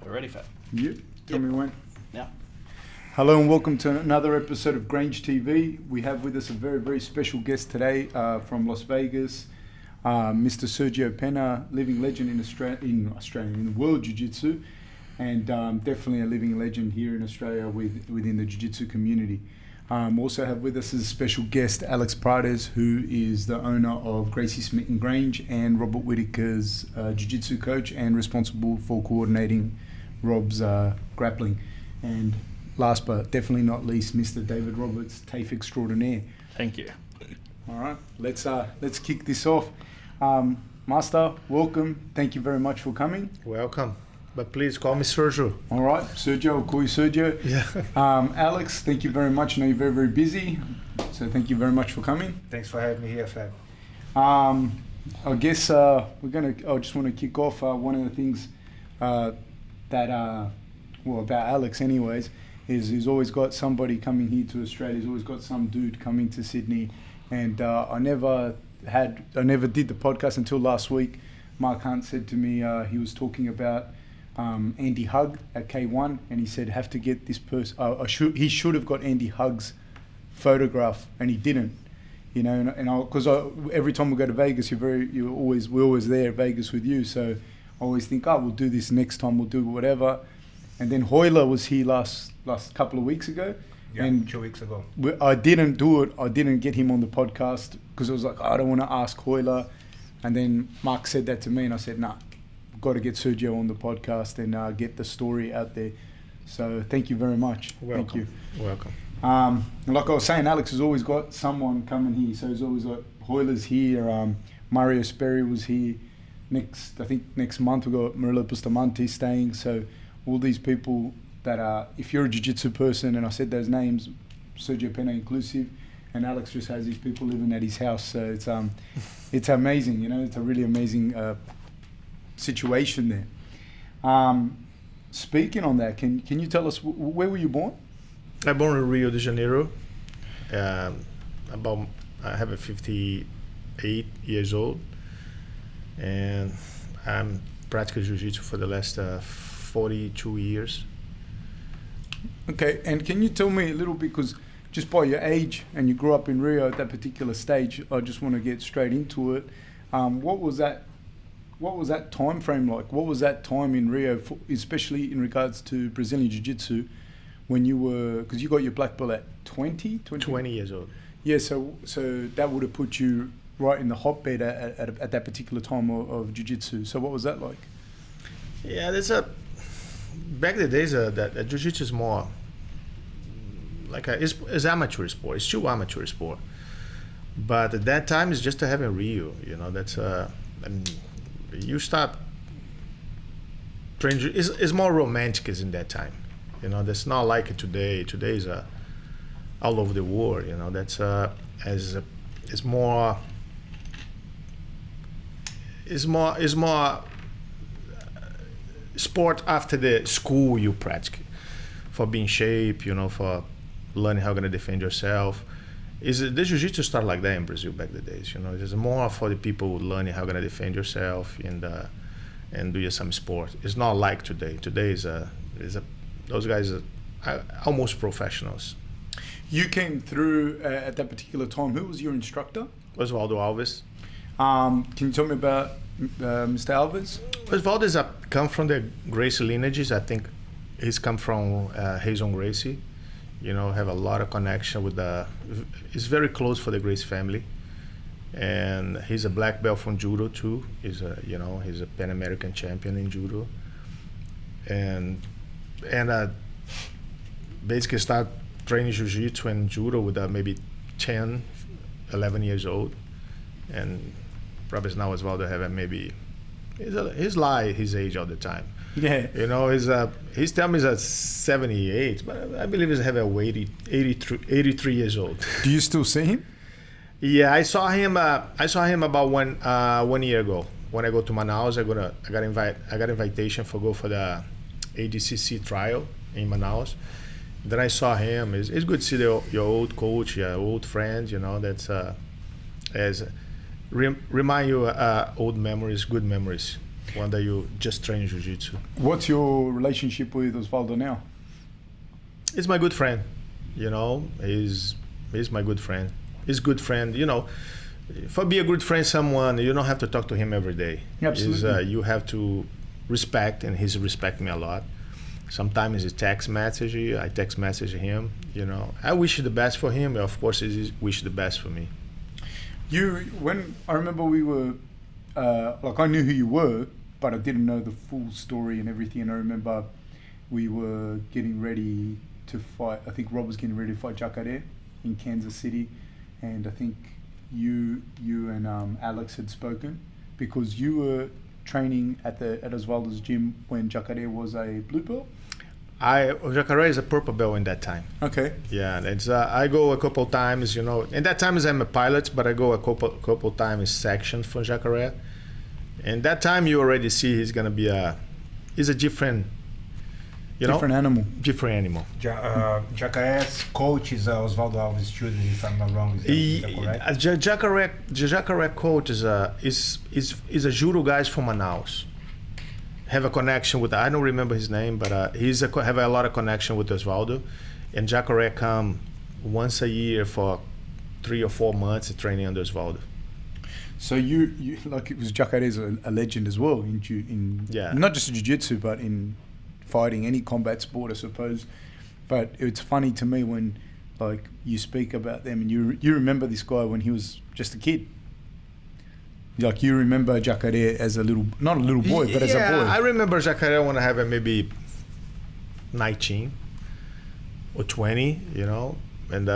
We're ready, Fat. You? Tell me when. Yeah. Hello and welcome to another episode of Grange TV. We have with us a very, very special guest today from Las Vegas, Mr. Sérgio Penha, living legend in the world Jiu-Jitsu, and definitely a living legend here in Australia within the Jiu-Jitsu community. Also have with us as a special guest Alex Pradas, who is the owner of Gracie Smith and Grange and Robert Whittakers Jiu-Jitsu coach and responsible for coordinating Rob's grappling. And last but definitely not least, Mr. David Roberts, TAFE extraordinaire. Thank you. All right, let's kick this off. Master, welcome. Thank you very much for coming. Welcome. But please call me Sergio. All right, Sergio, I'll call you Sergio. Yeah. Alex, thank you very much. I know you're very, very busy, so thank you very much for coming. Thanks for having me here, Fab. I guess I just want to kick off one of the things about Alex anyways, is he's always got somebody coming here to Australia. He's always got some dude coming to Sydney, and I never did the podcast until last week. Mark Hunt said to me he was talking about Andy Hug at K1, and he said have to get this person. He should have got Andy Hug's photograph, and he didn't. You know, because every time we go to Vegas, we're always there at Vegas with you. So I always think, we'll do this next time. We'll do whatever. And then Hoyler was here last couple of weeks ago. Yeah, and 2 weeks ago. I didn't do it. I didn't get him on the podcast because I was like, I don't want to ask Hoyler. And then Mark said that to me, and I said, nah, we've got to get Sergio on the podcast and get the story out there. So thank you very much. Welcome. Thank you. Welcome. Like I was saying, Alex has always got someone coming here. So he's always like, Hoyler's here. Mario Sperry was here. Next month we've got Murillo Bustamante staying. So all these people that are, if you're a jiu-jitsu person, and I said those names, Sérgio Penha inclusive, and Alex just has these people living at his house. So it's amazing, you know, it's a really amazing situation there. Speaking on that, can you tell us where were you born? I born in Rio de Janeiro. I have a 58 years old, and I'm practicing jiu-jitsu for the last 42 years. Okay, and can you tell me a little bit, because just by your age and you grew up in Rio at that particular stage, I just want to get straight into it. What was that time frame like? What was that time in Rio, especially in regards to Brazilian Jiu-Jitsu, when you were, because you got your black belt at 20 years old. Yeah, so that would have put you right in the hotbed at that particular time of Jiu-Jitsu. So what was that like? Yeah, back in the days that Jiu-Jitsu is more like it's amateur sport. It's still amateur sport, but at that time it's just to have in Rio. You know, that's and you start training. It's more romantic as in that time. You know, that's not like it today. Today is all over the world. You know, that's it's more sport after the school you practice for being shape, you know, for learning how you're gonna defend yourself. The jiu-jitsu started like that in Brazil back in the days, you know. It's more for the people learning how you're gonna defend yourself and do some sport. It's not like today. Today is those guys are almost professionals. You came through at that particular time. Who was your instructor? Osvaldo Alves. Can you tell me about Mr. Alves? Osvaldo is come from the Gracie lineages. I think he's come from Rickson Gracie. You know, have a lot of connection with he's very close for the Gracie family. And he's a black belt from judo too. He's a Pan American champion in judo. And basically start training jiu-jitsu and judo with maybe 10, 11 years old. And probably now Osvaldo have maybe he's lie his age all the time. Yeah. You know, his time is at 78, but I believe he's have a 83 years old. Do you still see him? Yeah, I saw him about 1 year ago. When I go to Manaus, I got invitation for the ADCC trial in Manaus. Then I saw him. It's good to see your old coach, your old friends. You know, that's remind you old memories, good memories. one that you just train jiu-jitsu. What's your relationship with Osvaldo now? He's my good friend, you know. He's my good friend. He's good friend, you know. If I be a good friend, someone you don't have to talk to him every day. Absolutely. You have to respect, and he's respecting me a lot. Sometimes he text message, I text message him. You know, I wish the best for him. Of course, he wish the best for me. When I remember we were, like I knew who you were, but I didn't know the full story and everything. And I remember we were getting ready to fight. I think Rob was getting ready to fight Jacare in Kansas City, and I think you and Alex had spoken because you were training at Osvaldo's gym when Jacare was a blue belt. Jacare is a purple belt in that time. Okay. Yeah, it's I go a couple times, you know. In that time I'm a pilot, but I go a couple times sections for Jacare. And that time you already see he's gonna be he's a different, different animal. Different animal. Jacare's coach is Osvaldo Alves' student, if I'm not wrong. Is that correct? Jacare coach is a judo guy from Manaus. Have a connection with, I don't remember his name, but have a lot of connection with Osvaldo. And Jacare come once a year for 3 or 4 months training under Osvaldo. So you like it was Jacare's a legend as well in not just jiu-jitsu but in fighting, any combat sport, I suppose. But it's funny to me when like you speak about them and you remember this guy when he was just a kid. Like you remember Jacare as not a little boy, but as a boy. I remember Jacare when I have maybe 19 or 20, you know, and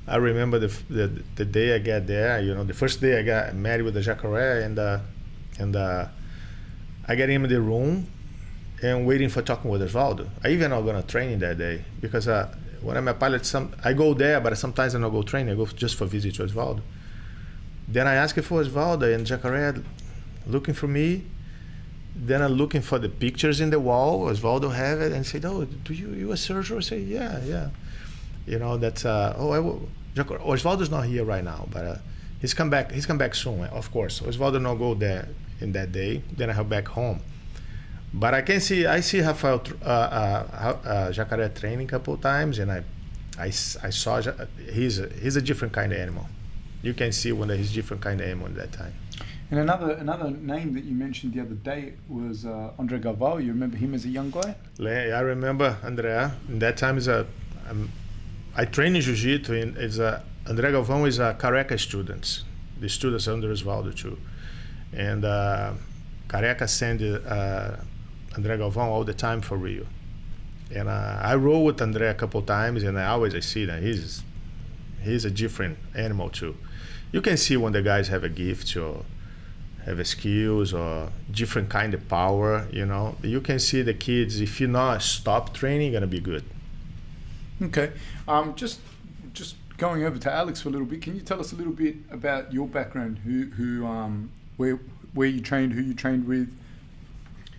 I remember the day I got there, you know, the first day I got married with the Jacare, and I get him in the room and waiting for talking with Osvaldo. I even not gonna training that day because when I'm a pilot, I go there, but sometimes I don't go training. I go just for visit to Osvaldo. Then I ask for Osvaldo, and Jacare looking for me. Then I'm looking for the pictures in the wall. Osvaldo have it, and said, "Oh, do you a Sergio?" I say, "Yeah." You know that's Osvaldo's not here right now, but he's come back. He's come back soon, of course. Osvaldo not go there in that day. Then I have back home. But I see Rafael Jacare training a couple times, and I saw he's a different kind of animal. You can see when he's different kind of animal at that time. And another name that you mentioned the other day was Andre Galvao. You remember him as a young guy? I remember Andrea. In that time I train in jiu-jitsu. Andre Galvão is a Careca student. The students under Osvaldo too. And Careca send Andre Galvão all the time for Rio. And I roll with Andre a couple times, and I see that he's a different animal too. You can see when the guys have a gift or have a skills or different kind of power, you know. You can see the kids, if you not stop training, gonna be good. Okay. Just going over to Alex for a little bit, can you tell us a little bit about your background? Where you trained, who you trained with?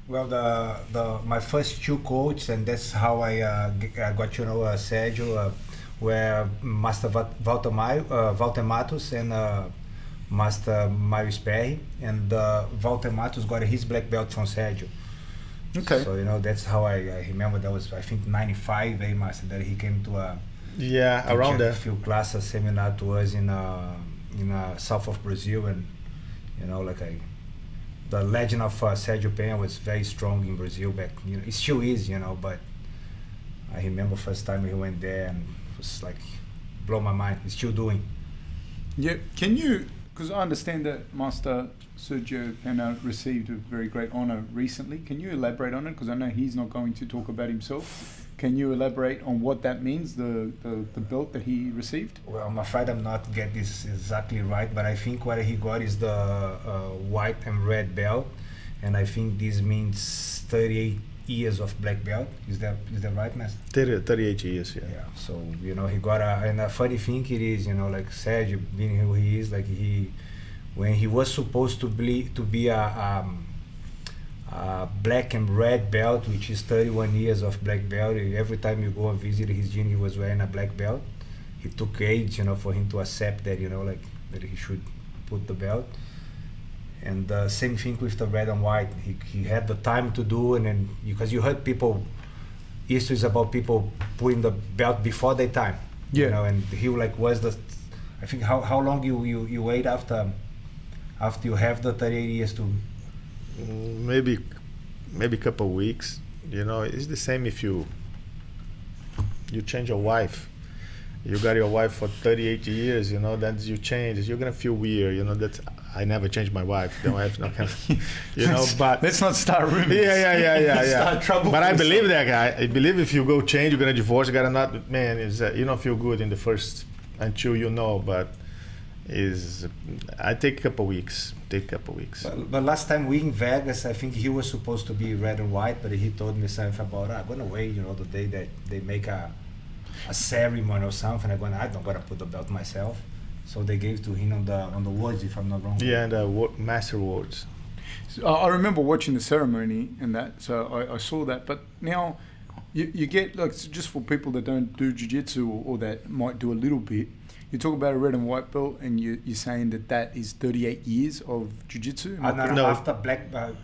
Well, my first 2 coaches, and that's how I got to know Sergio, were Master Walter Matos and Master Marius Perry, and Walter Matos got his black belt from Sergio. Okay. So you know that's how I remember. That was I think 95, Master, that he came to around there. A few classes seminar to us in south of Brazil, and you know the legend of Sérgio Penha was very strong in Brazil back. You know, it still is, you know, but I remember first time he went there and it was like blow my mind. He's still doing. Yeah, can you? Because I understand that Master Sergio Penha received a very great honor recently. Can you elaborate on it? Because I know he's not going to talk about himself. Can you elaborate on what that means, the belt that he received? Well, I'm afraid I'm not get this exactly right, but I think what he got is the white and red belt, and I think this means 38 years of black belt. Is that right, Master? 38 years, yeah. Yeah. So you know he got and a funny thing it is, you know, like Sergio being who he is, like when he was supposed to be a black and red belt, which is 31 years of black belt. Every time you go and visit his gym, he was wearing a black belt. He took age, you know, for him to accept that, you know, like that he should put the belt. And same thing with the red and white. He had the time to do, and then because you heard people, histories about people putting the belt before their time. Yeah. You know, and he like was the, I think how long you wait after you have the 38 years to. Maybe a couple of weeks. You know, it's the same if you change your wife. You got your wife for 38 years, you know, then you change, you're gonna feel weird, you know, that I never changed my wife. The wife not gonna, you know, but let's not start rumors. Yeah. Start trouble. But I believe that guy. I believe if you go change, you're gonna divorce, you gotta not, man, is you don't feel good in the first until you know, but I take a couple weeks. But last time we in Vegas, I think he was supposed to be red and white, but he told me something about, I'm gonna wait, you know, the day that they make a ceremony or something. I'm not gonna put the belt myself. So they gave to him on the words, if I'm not wrong. Yeah, and the master words. So I remember watching the ceremony and that, so I saw that. But now you get, like, just for people that don't do jiu-jitsu or that might do a little bit, you talk about a red and white belt, and you're saying that is 38 years of jiu-jitsu? No, after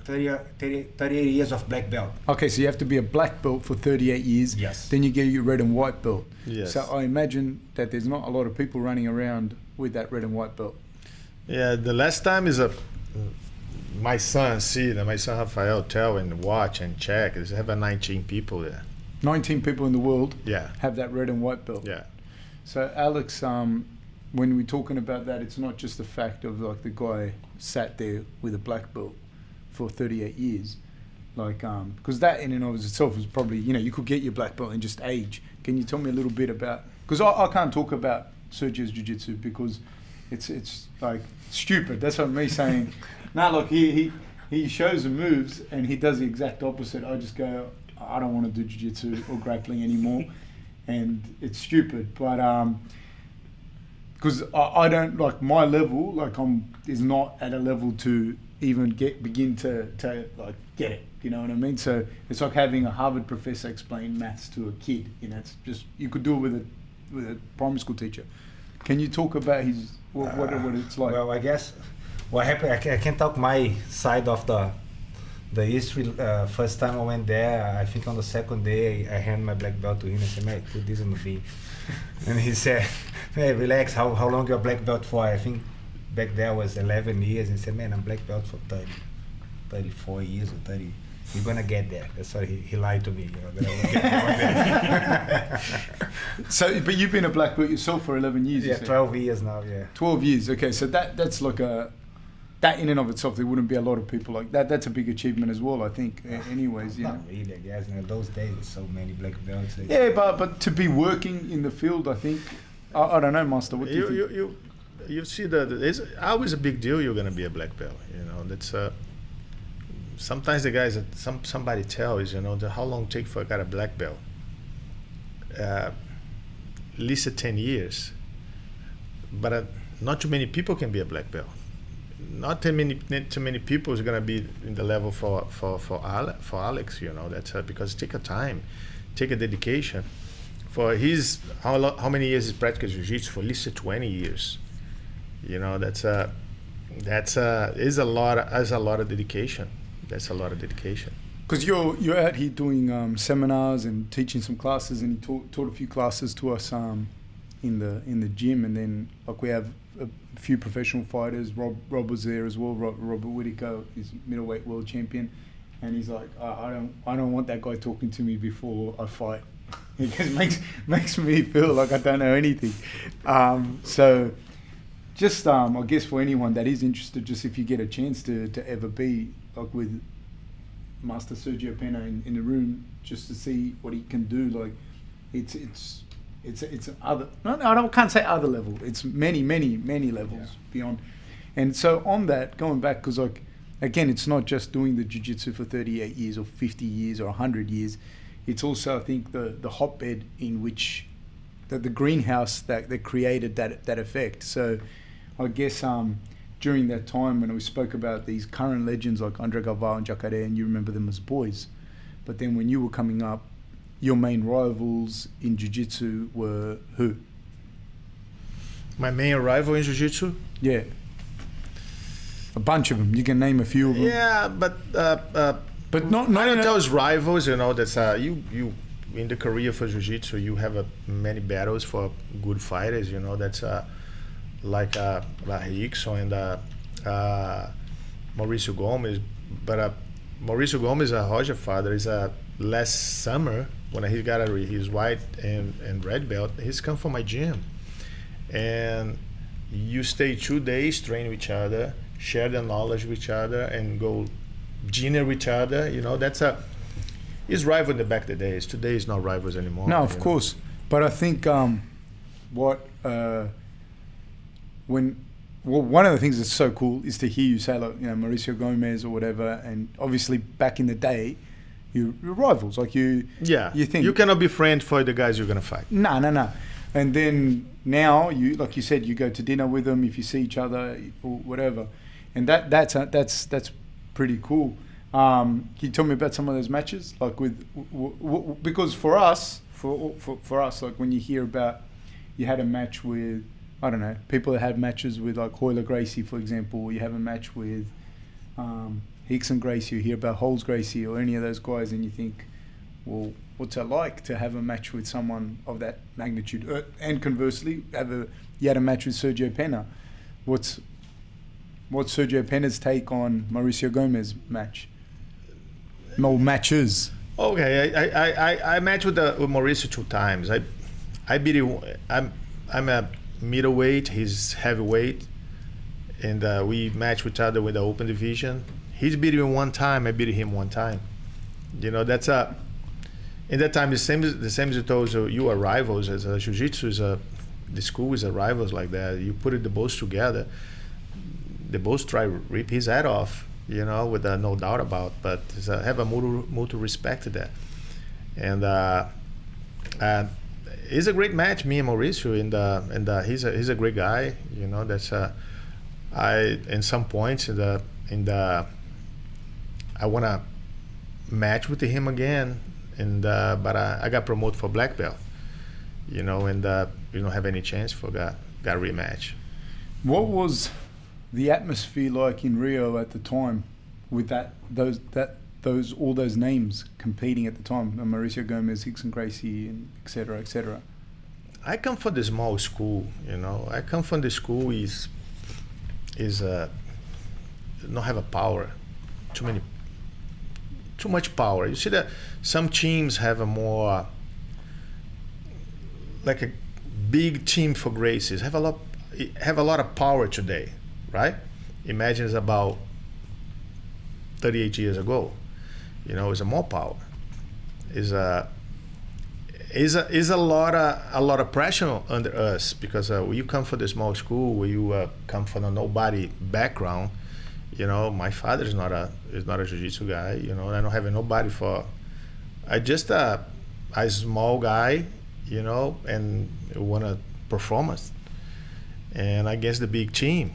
38 years of black belt. Okay, so you have to be a black belt for 38 years. Yes. Then you get your red and white belt. Yes. So I imagine that there's not a lot of people running around with that red and white belt. Yeah, the last time is my son Rafael tell and watch and check. They have 19 people there. 19 people in the world Yeah. have that red and white belt. Yeah. So Alex, when we're talking about that, it's not just the fact of like the guy sat there with a black belt for 38 years, like because that in and of itself is probably, you know, you could get your black belt in just age. Can you tell me a little bit about? Because I can't talk about Sergio's jiu-jitsu because it's like stupid. That's what me saying. Nah, look, he shows the moves and he does the exact opposite. I just go, I don't want to do jiu-jitsu or grappling anymore. And it's stupid, but because I don't, like, my level, like, is not at a level to even begin to like get it. You know what I mean? So it's like having a Harvard professor explain maths to a kid. You know, it's just, you could do it with a primary school teacher. Can you talk about what it's like? Well, I guess what happened, I can talk my side of the history. First time I went there, I think on the second day, I hand my black belt to him and said, "Mate, put this on the beam." And he said, "Hey, relax, how long your black belt for?" I think back there was 11 years. And he said, "Man, I'm black belt for 34 years or 30. You're gonna get there." That's why he lied to me, you know, that I would get there. So, but you've been a black belt yourself for 11 years. Yeah, 12 years now, yeah. 12 years, okay. So that's like that in and of itself, there wouldn't be a lot of people like that. That's a big achievement as well, I think, anyways. You know. Not really, I guess. In those days, there's so many black belts. Yeah, but to be working in the field, I think, I don't know, Master, what do you think? You see that it's always a big deal you're going to be a black belt, you know. That's sometimes the guys that somebody tells, you know, how long it take for I got a black belt. At least 10 years. But not too many people can be a black belt. Not too many people is gonna be in the level for Alex, you know. That's because it take a time, take a dedication. For his how many years he's practicing jiu-jitsu? For at least 20 years. You know, is a lot of dedication. That's a lot of dedication. Because you're out here doing seminars and teaching some classes, and you taught a few classes to us in the gym, and then like we have a few professional fighters. Rob was there as well. Robert Whittakers is middleweight world champion, and he's like, I don't want that guy talking to me before I fight. It makes me feel like I don't know anything. So just I guess for anyone that is interested, just if you get a chance to ever be like with Master Sergio Penha in the room, just to see what he can do, like it's other. No, I can't say other level. It's many levels beyond. And so on that, going back, because like again, it's not just doing the jiu-jitsu for 38 years or 50 years or 100 years. It's also, I think, the hotbed in which the greenhouse that created that effect. So I guess during that time when we spoke about these current legends like Andre Galvao and Jacare, and you remember them as boys, but then when you were coming up, your main rivals in jiu-jitsu were who? My main rival in jiu-jitsu? Yeah. A bunch of them. You can name a few of them. Yeah, but not not those rivals. You know, that's you in the career for jiu-jitsu. You have many battles for good fighters. You know, that's like Rickson and Mauricio Gomez. But Mauricio Gomez, Roger father, is last summer when he got his white and red belt. He's come from my gym, and you stay 2 days, train with each other, share the knowledge with each other, and go dinner with each other. You know, he's rival in the back of the days. Today is not rivals anymore. No, of course. But I think one of the things that's so cool is to hear you say, like, you know, Mauricio Gomez or whatever, and obviously back in the day, you're rivals. Like you think you cannot be friends for the guys you're gonna fight. No. And then now you, like you said, you go to dinner with them if you see each other or whatever, and that's pretty cool. Can you tell me about some of those matches, like because for us, like when you hear about, you had a match with, I don't know, people that had matches with like Royler Gracie, for example, or you have a match with Rickson Gracie, you hear about Holz Gracie or any of those guys, and you think, well, what's it like to have a match with someone of that magnitude? And conversely, you had a match with Sérgio Penha. What's Sérgio Penha's take on Mauricio Gomez match? No matches. Okay, I matched with Mauricio 2 times. I beat him. I'm a middleweight. He's heavyweight, and we match with each other with the open division. He's beat me 1 time. I beat him 1 time. You know, that's in that time the same as you told you are rivals. As a jiu-jitsu the school is a rivals like that. You put the both together. They both try to rip his head off. You know, with no doubt about. But have a mutual respect to that. And it's a great match, me and Mauricio, and he's a great guy. You know, that's in some points I want to match with him again, but I got promoted for black belt. You know, and we don't have any chance for got rematch. What was the atmosphere like in Rio at the time, with all those names competing at the time? Mauricio Gomez, Rickson Gracie, and et cetera. I come from the small school, you know. I come from the school is not have a power, too much power. You see that some teams have a more like a big team for Gracies have a lot of power today, right? Imagine it's about 38 years ago. You know, it's a more power. Is a lot of pressure under us, because when you come from the small school, where you come from a nobody background. You know, my father is not a jiu-jitsu guy. You know, I don't have nobody for. I just a small guy, you know, and want a performance, and against the big team.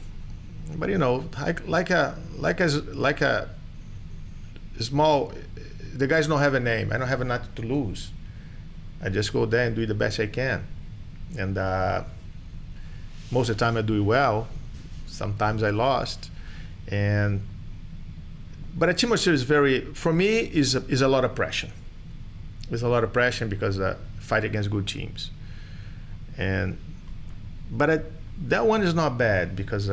But you know, like a small, the guys don't have a name. I don't have nothing to lose. I just go there and do the best I can, and most of the time I do it well. Sometimes I lost, but a team is for me is a lot of pressure. There's a lot of pressure because fight against good teams, but that one is not bad because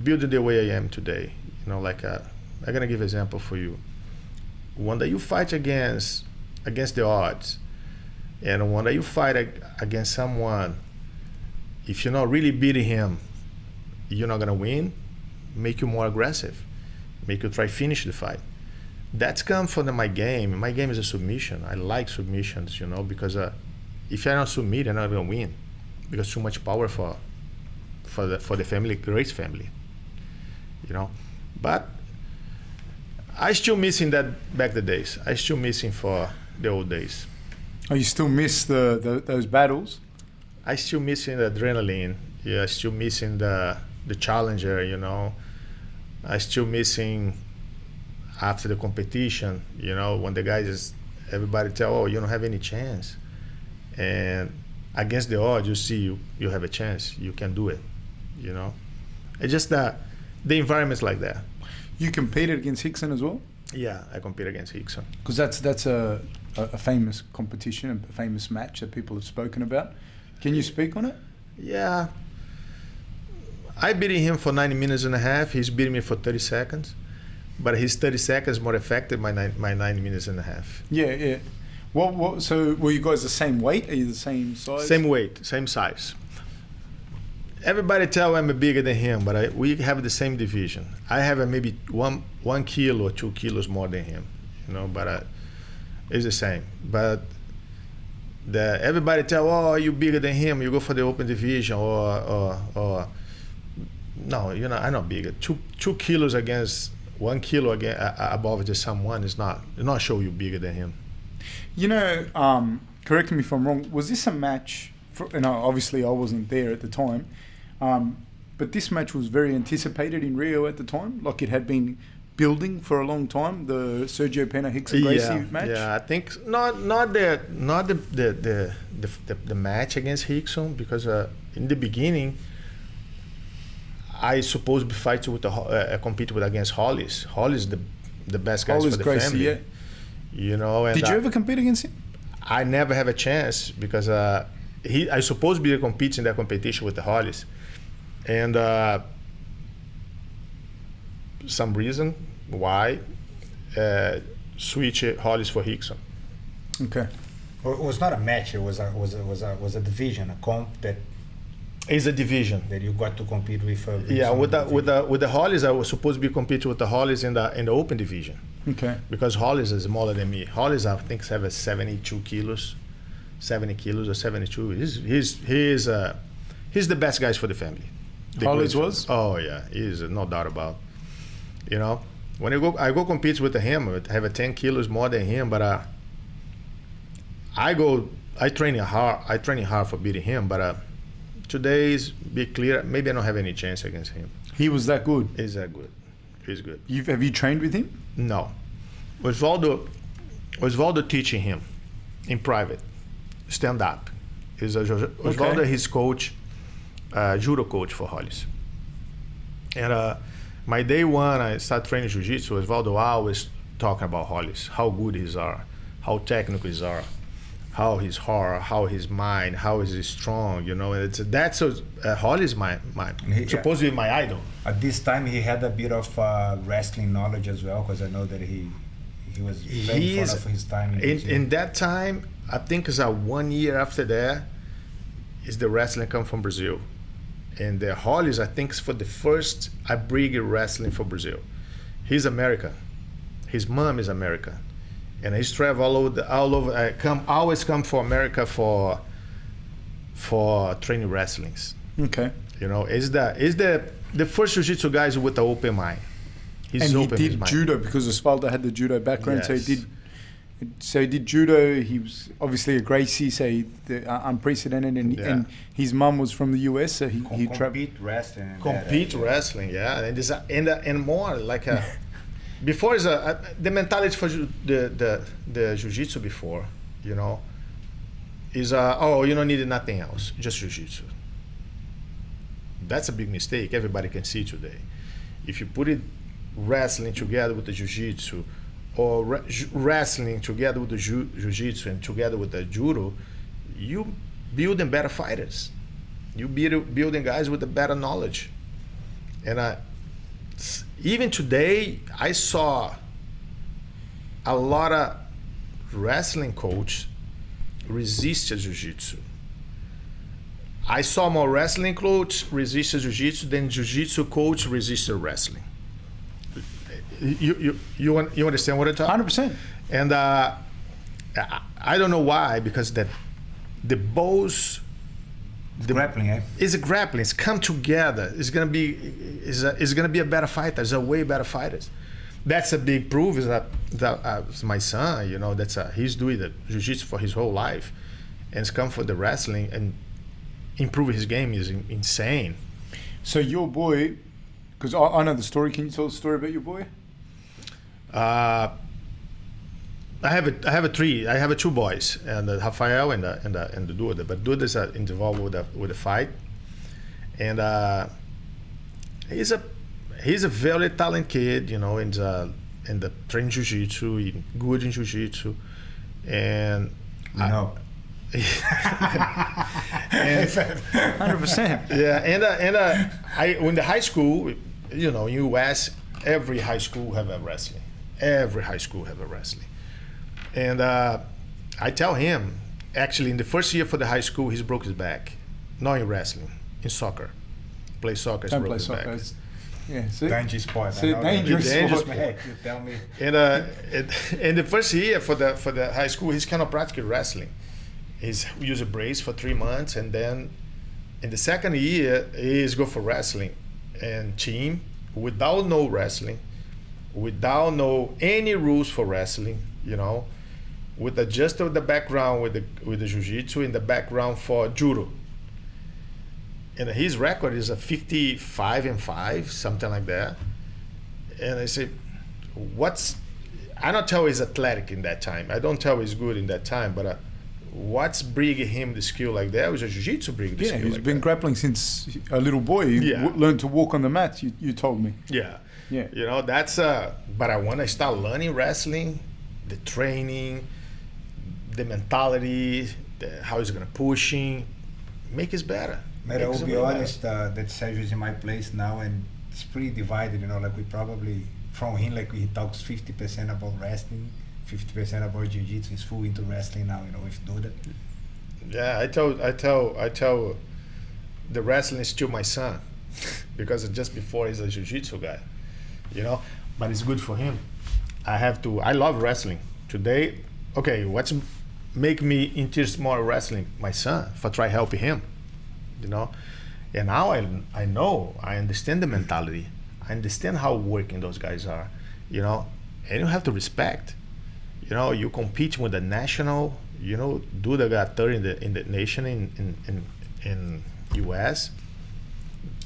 building the way I am today. You know, like I'm gonna give an example for you. One that you fight against the odds, and one that you fight against someone, if you're not really beating him, you're not gonna win. Make you more aggressive, make you try finish the fight. That's come from my game. My game is a submission. I like submissions, you know, because if I don't submit, I'm not gonna win, because too much power for the family, great family, you know. But I still missing that back the days. I still missing for the old days. Oh, you still miss those battles? I still missing the adrenaline. Yeah, I still missing the challenger, you know. I still missing after the competition, you know, when the guys everybody tell, oh, you don't have any chance. And against the odds, you see you have a chance. You can do it, you know. It's just that the environment's like that. You competed against Rickson as well? Yeah, I compete against Rickson. Because that's a famous competition, a famous match that people have spoken about. Can you speak on it? Yeah. I beat him for 90 minutes and a half. He's beating me for 30 seconds. But his 30 seconds more effective my 90 minutes and a half. Yeah, yeah. So were you guys the same weight? Are you the same size? Same weight, same size. Everybody tell I'm bigger than him, but we have the same division. I have maybe 1 kilo or 2 kilos more than him, but it's the same. But everybody tell, oh, you're bigger than him, you go for the open division, or no, I'm not bigger. 2 kilos against 1 kilo above just someone is not show you bigger than him. Correct me if I'm wrong, was this a match, obviously I wasn't there at the time, but this match was very anticipated in Rio at the time, like it had been building for a long time, the Sérgio Penna Rickson Gracie match? Yeah, I think not the match against Rickson, because in the beginning, I supposed to fight with compete against Hollis. Hollis the best guys for the Gracie, family. Yeah. And did you ever compete against him? I never have a chance because I supposed to be competing in that competition with the Hollis, and some reason why switch Hollis for Rickson. Okay. Well, it was not a match. It was a division, a comp that. It's a division that you got to compete with. With the Hollis, I was supposed to be competing with the Hollis in the open division. Okay. Because Hollis is smaller than me. Hollis, I think, have 72 kilos, 70 kilos or 72. He's the best guys for the family. Hollis was? Oh yeah, he's no doubt about. When I go compete with him, I have 10 kilos more than him, but I train hard for beating him, but. Today's be clear. Maybe I don't have any chance against him. He was that good. He's that good. He's good. Have you trained with him? No. Osvaldo teaching him in private, stand up. Osvaldo, his coach, judo coach for Hollis. And my day one, I started training jiu-jitsu. Osvaldo always talking about Hollis, how good he's are, how technical he's are. How he's hard, how his mind, how is he strong, and that's Hollis my supposed to be my idol. At this time, he had a bit of wrestling knowledge as well, because I know that he was very in front of his time. In that time, I think it's 1 year after that, is the wrestling come from Brazil, and the Hollis I think is for the first big wrestling for Brazil. He's American, his mom is American. And he's travel all over. Always come for America for training wrestlings. Okay. Is the first jiu-jitsu guys with the open mind. He did judo because Osvaldo had the judo background, yes. So he did judo. He was obviously a Gracie, so unprecedented, and his mum was from the US, so he compete wrestling. Wrestling, yeah, and more like a. Before is the mentality for the jiu-jitsu before, is you don't need nothing else, just jiu-jitsu. That's a big mistake. Everybody can see today. If you put it wrestling together with the jiu-jitsu, or wrestling together with the jiu-jitsu and together with the judo, you building better fighters. You building guys with the better knowledge, and even today, I saw a lot of wrestling coach resist jiu-jitsu. I saw more wrestling coach resist jiu-jitsu than jiu-jitsu coach resist wrestling. You understand what I'm talking? 100%. And I don't know why, because the both. The grappling, eh? It's a grappling. It's come together. It's gonna be a better fighter. It's a way better fighters. That's a big proof. Is that my son? He's doing the jiu-jitsu for his whole life, and it's come for the wrestling and improve his game is insane. So your boy, because I know the story. Can you tell the story about your boy? I have two boys, and Rafael and the Duda. But Duda is involved with the fight, and he's a very talented kid, you know, in the train jiu-jitsu, good in jiu-jitsu, and I know. 100%. Yeah, and I in the high school, you know, in US, every high school have a wrestling. Every high school have a wrestling, and I tell him, actually, in the first year for the high school, he's broke his back, not in wrestling, in soccer. Play soccer, Don't broke play his soccer. back. Yeah, see? Dangerous sport. See, dangerous sport. Man, you tell me. And in the first year for the high school, he's kind of practically wrestling. He's use a brace for 3 months, and then in the second year, he's go for wrestling and team without no wrestling, without no any rules for wrestling, you know, with just the background with the jiu-jitsu in the background for judo. And his record is a 55-5, something like that. And I say, I don't tell he's athletic in that time. I don't tell he's good in that time, but what's bringing him the skill like that was a jiu-jitsu bringing the skill he's like been that. grappling since a little boy. He learned to walk on the mats, you told me. Yeah. Yeah. You know, that's, but I want to start learning wrestling, the training, the mentality, how he's going to push him, make us better. But I will be honest, that Sergio is in my place now, and it's pretty divided, you know, like we probably, from him, like he talks 50% about wrestling, 50% about jiu-jitsu. He's full into wrestling now, you know, with Duda. Yeah, I tell the wrestling is still my son, because just before he's a jiu-jitsu guy, you know, but it's good for him. I love wrestling. Today, okay, what's make me interested more in wrestling? My son, for try helping him, you know. And now I know, I understand the mentality. I understand how working those guys are, you know, and you have to respect. You know, you compete with the national, you know, Duda got third in the nation in US.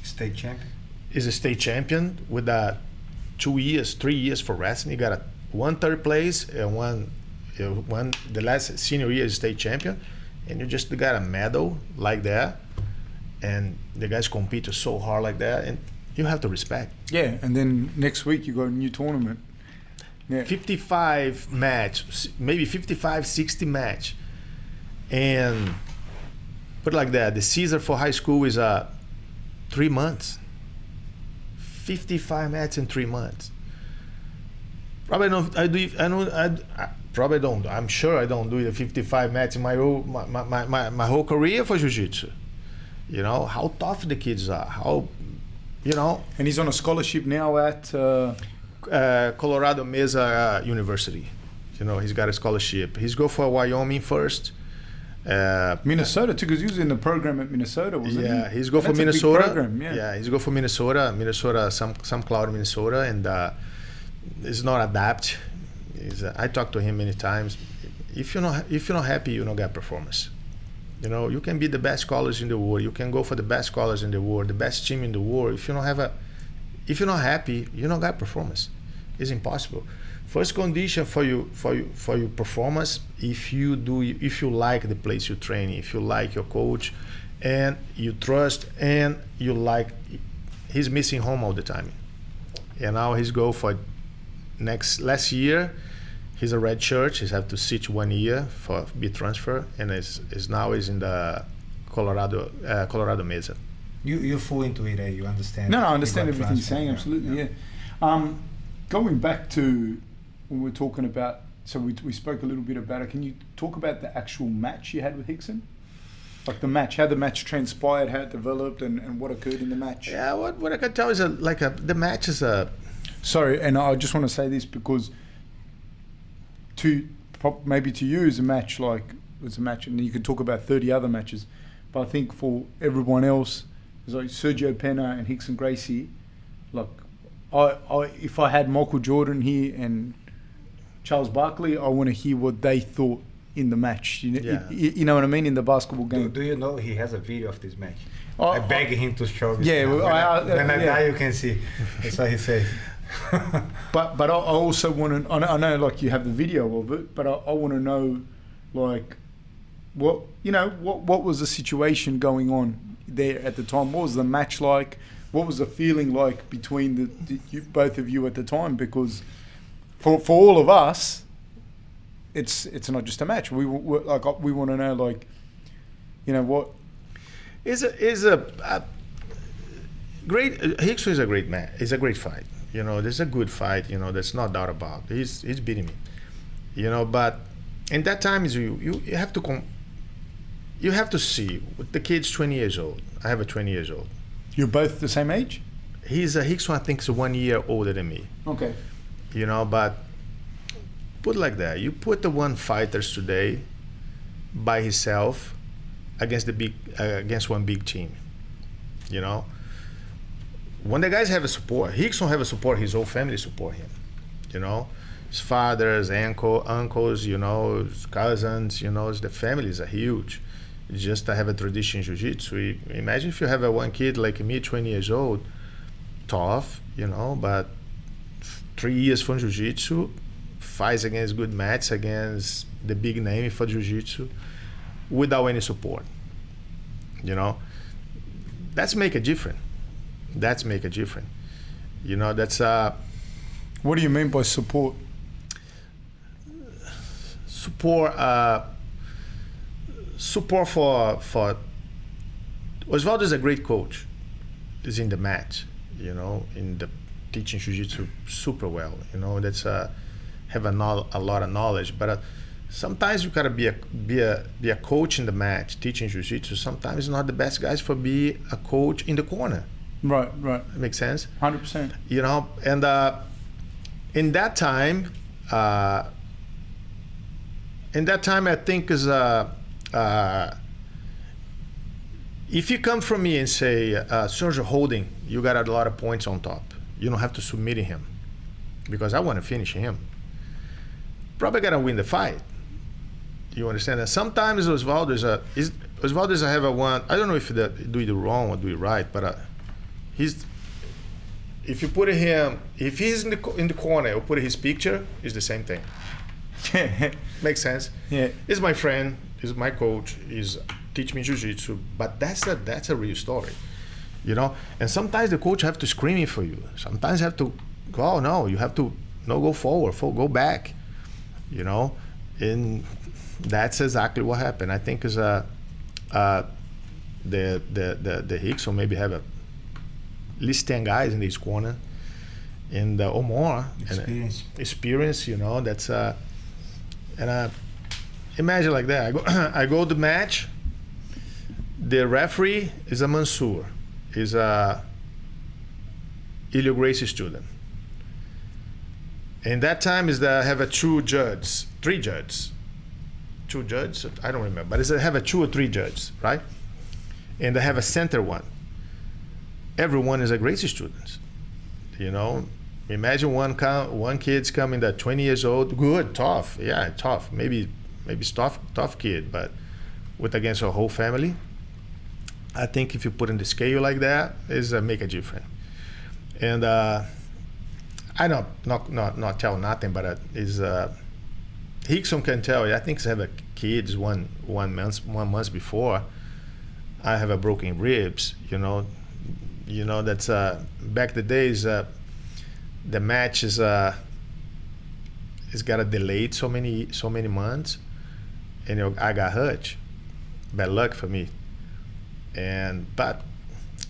State champion. Is a state champion with 3 years for wrestling. He got one third place and one the last senior year is state champion, and you just got a medal like that, and the guys compete so hard like that, and you have to respect. Yeah, and then next week you got a new tournament. Yeah. 55 match, maybe 55, 60 match, and put it like that. The Caesar for high school is 3 months. 55 matches in 3 months. Probably don't. Probably don't. I'm sure I don't do the 55 matches in my whole career for jiu-jitsu. You know how tough the kids are. How, you know. And he's on a scholarship now at Colorado Mesa University. You know, he's got a scholarship. He's go for Wyoming first. Minnesota too, because he was in the program at Minnesota, wasn't he? Yeah, he's go for Minnesota. Yeah, he's go for Minnesota. Some cloud in Minnesota, and it's not adapt. I talked to him many times. If you're not happy, you don't get performance. You know, you can be the best scholars in the world. You can go for the best scholars in the world, the best team in the world. If you're not happy, you don't get performance. It's impossible. First condition for your performance, if you like the place you train, if you like your coach, and you trust, and you like, he's missing home all the time, and now he's go for last year. He's a red shirt. He's have to sit 1 year for be transfer, and is now in the Colorado Mesa. You're full into it, eh? You understand? No, I understand everything you're saying. Absolutely, yeah. Going back to when we're talking about, so we spoke a little bit about it. Can you talk about the actual match you had with Rickson? Like the match, how the match transpired, how it developed, and what occurred in the match? Yeah, what I can tell is the match is a. Sorry, and I just want to say this because maybe to you is a match like it's a match, and you could talk about 30 other matches, but I think for everyone else, it's like Sergio Penna and Rickson Gracie. Like, if I had Michael Jordan here and Charles Barkley, I want to hear what they thought in the match. You know, you know what I mean, in the basketball game. Do you know he has a video of this match? I beg him to show me. Yeah, when I die, you can see. That's what he says. but I also want to. I know, like you have the video of it, but I want to know, like, what was the situation going on there at the time? What was the match like? what was the feeling like between both of you at the time? Because for all of us, it's not just a match. We want to know, like, you know, what is a great. Rickson is a great man. It's a great fight. You know, this is a good fight. You know, there's no doubt about. He's beating me. You know, but in that time is you have to you have to see. The kid's 20 years old. I have a 20 years old. You're both the same age? Rickson, I think, is 1 year older than me. Okay. You know, but put like that. You put the one fighters today by himself against one big team. You know, when the guys have a support, Rickson have a support. His whole family support him. You know, his fathers, uncles, you know, his cousins. You know, the families are huge. Just to have a tradition in jiu-jitsu. Imagine if you have a one kid like me, 20 years old, tough, you know, but 3 years from jiu-jitsu, fights against good matches, against the big name for jiu-jitsu, without any support. You know, that's make a difference. You know, that's What do you mean by support? Support for Osvaldo is a great coach. Is in the match, you know, in the teaching jiu-jitsu super well. You know, that's have a lot of knowledge. But sometimes you gotta be a coach in the match, teaching jiu-jitsu. Sometimes not the best guys for be a coach in the corner. Right. Makes sense. 100%. You know, and in that time, I think is if you come from me and say, Sergio holding, you got a lot of points on top. You don't have to submit him because I want to finish him. Probably gonna win the fight. You understand that? Sometimes Osvaldo is I have a one. I don't know if do it wrong or do it right, but if you put him, if he's in the corner or put his picture, it's the same thing. Makes sense. Yeah. He's my friend. He's my coach. He's teach me jiu-jitsu. But that's a real story, you know. And sometimes the coach have to scream for you. Sometimes you have to go. Oh, no, you have to go forward, go back, you know. And that's exactly what happened. I think is the Rickson maybe have at least 10 guys in this corner, and or more. Experience, you know. That's imagine like that. I go to match. The referee is a Mansour, is a Sérgio Gracie student. And that time is that I have a three judges. I don't remember, but I have a 2 or 3 judges, right? And I have a center one. Everyone is a Gracie student, you know. Imagine one kid's coming that 20 years old, good, tough, maybe tough kid, but with against a whole family. I think if you put in the scale like that, is make a difference. And I not tell nothing, but is Rickson can tell you. I think I have a kids one month before. I have a broken ribs. You know that's back the days. The match is got a delayed so many months, and I got hurt. Bad luck for me. But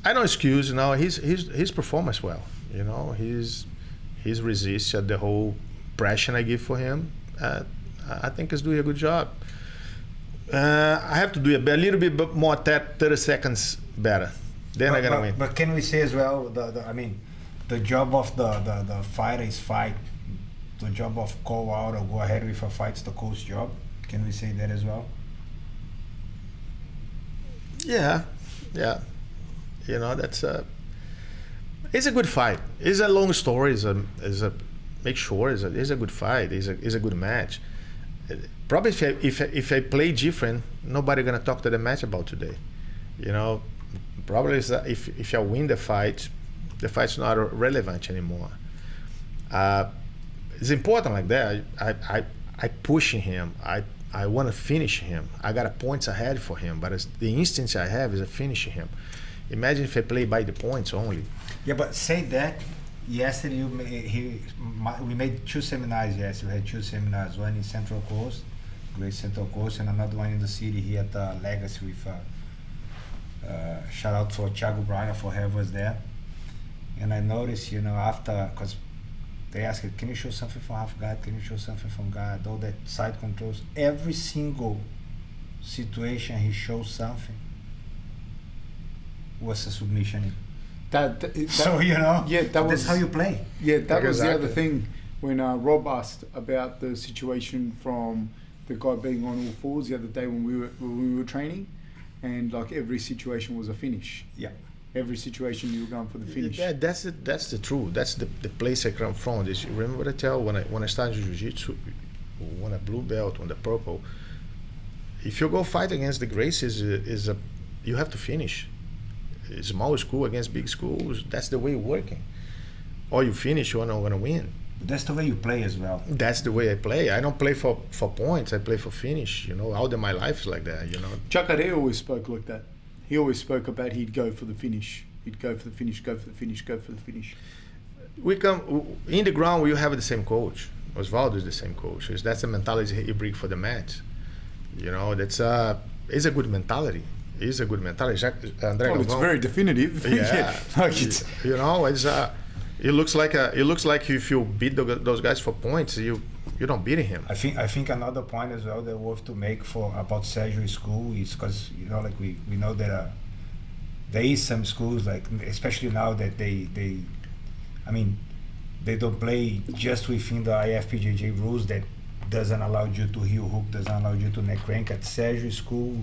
I don't excuse. You know, his performance well. You know, he's resisted the whole pressure I give for him. I think he's doing a good job. I have to do a little bit more 30 seconds better. Then I'm gonna win. But can we say as well, the job of the fighter is fight. The job of go out or go ahead with a fight is the coach's job. Can we say that as well? Yeah. You know, that's it's a good fight. It's a long story. It's a good fight. It's a good match. Probably if I play different, nobody gonna talk to the match about today. You know, probably if I win the fight's not relevant anymore. It's important like that. I pushing him. I want to finish him. I got a points ahead for him, but the instinct I have is finishing him. Imagine if I play by the points only. Yeah, but say that. Yesterday, we made 2 seminars yesterday. We had 2 seminars, one in Central Coast, Great Central Coast, and another one in the city here at Legacy with shout out for Thiago Braga for having us there. And I noticed, after, because they asked, can you show something from half guard? Can you show something from guard? All that side controls. Every single situation he shows something was a submission. So yeah, that's how you play. Yeah, that was the Exactly. other thing when Rob asked about the situation from the guy being on all fours the other day when we were training, and like every situation was a finish. Yeah. Every situation you were going for the finish. Yeah, that's the truth. That's the place I come from. This, remember what I tell when I started jiu-jitsu, when I blue belt, when the purple. If you go fight against the Gracies, you have to finish. Small school against big schools, that's the way it's working. Or you finish, you're not going to win. That's the way you play as well. That's the way I play. I don't play for points, I play for finish. All of my life is like that, Jacare always spoke like that. He always spoke about he'd go for the finish. He'd go for the finish, go for the finish, go for the finish. We come in the ground, we have the same coach. Osvaldo is the same coach. That's the mentality he brings for the match. That's it's a good mentality. It's a good mentality. It's very definitive. Yeah, Like it's it looks like if you beat those guys for points, you don't beat him. I think another point as well that worth to make about Sergio school is because we know that there is some schools, like especially now that they don't play just within the IFPJJ rules that doesn't allow you to heel hook, doesn't allow you to neck crank. At Sergio school,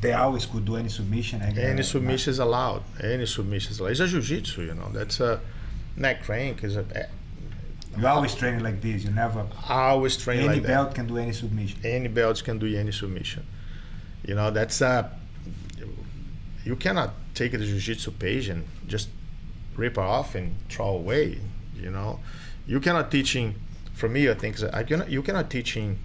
they always could do any submission. Any submission is allowed. Any submission is allowed. It's a jiu-jitsu, That's a neck crank. You always train like this. You never. I always train like that. Any belt can do any submission. Any belts can do any submission. That's you cannot take the jiu-jitsu page and just rip it off and throw away. You cannot teaching. For me, I think you cannot teaching.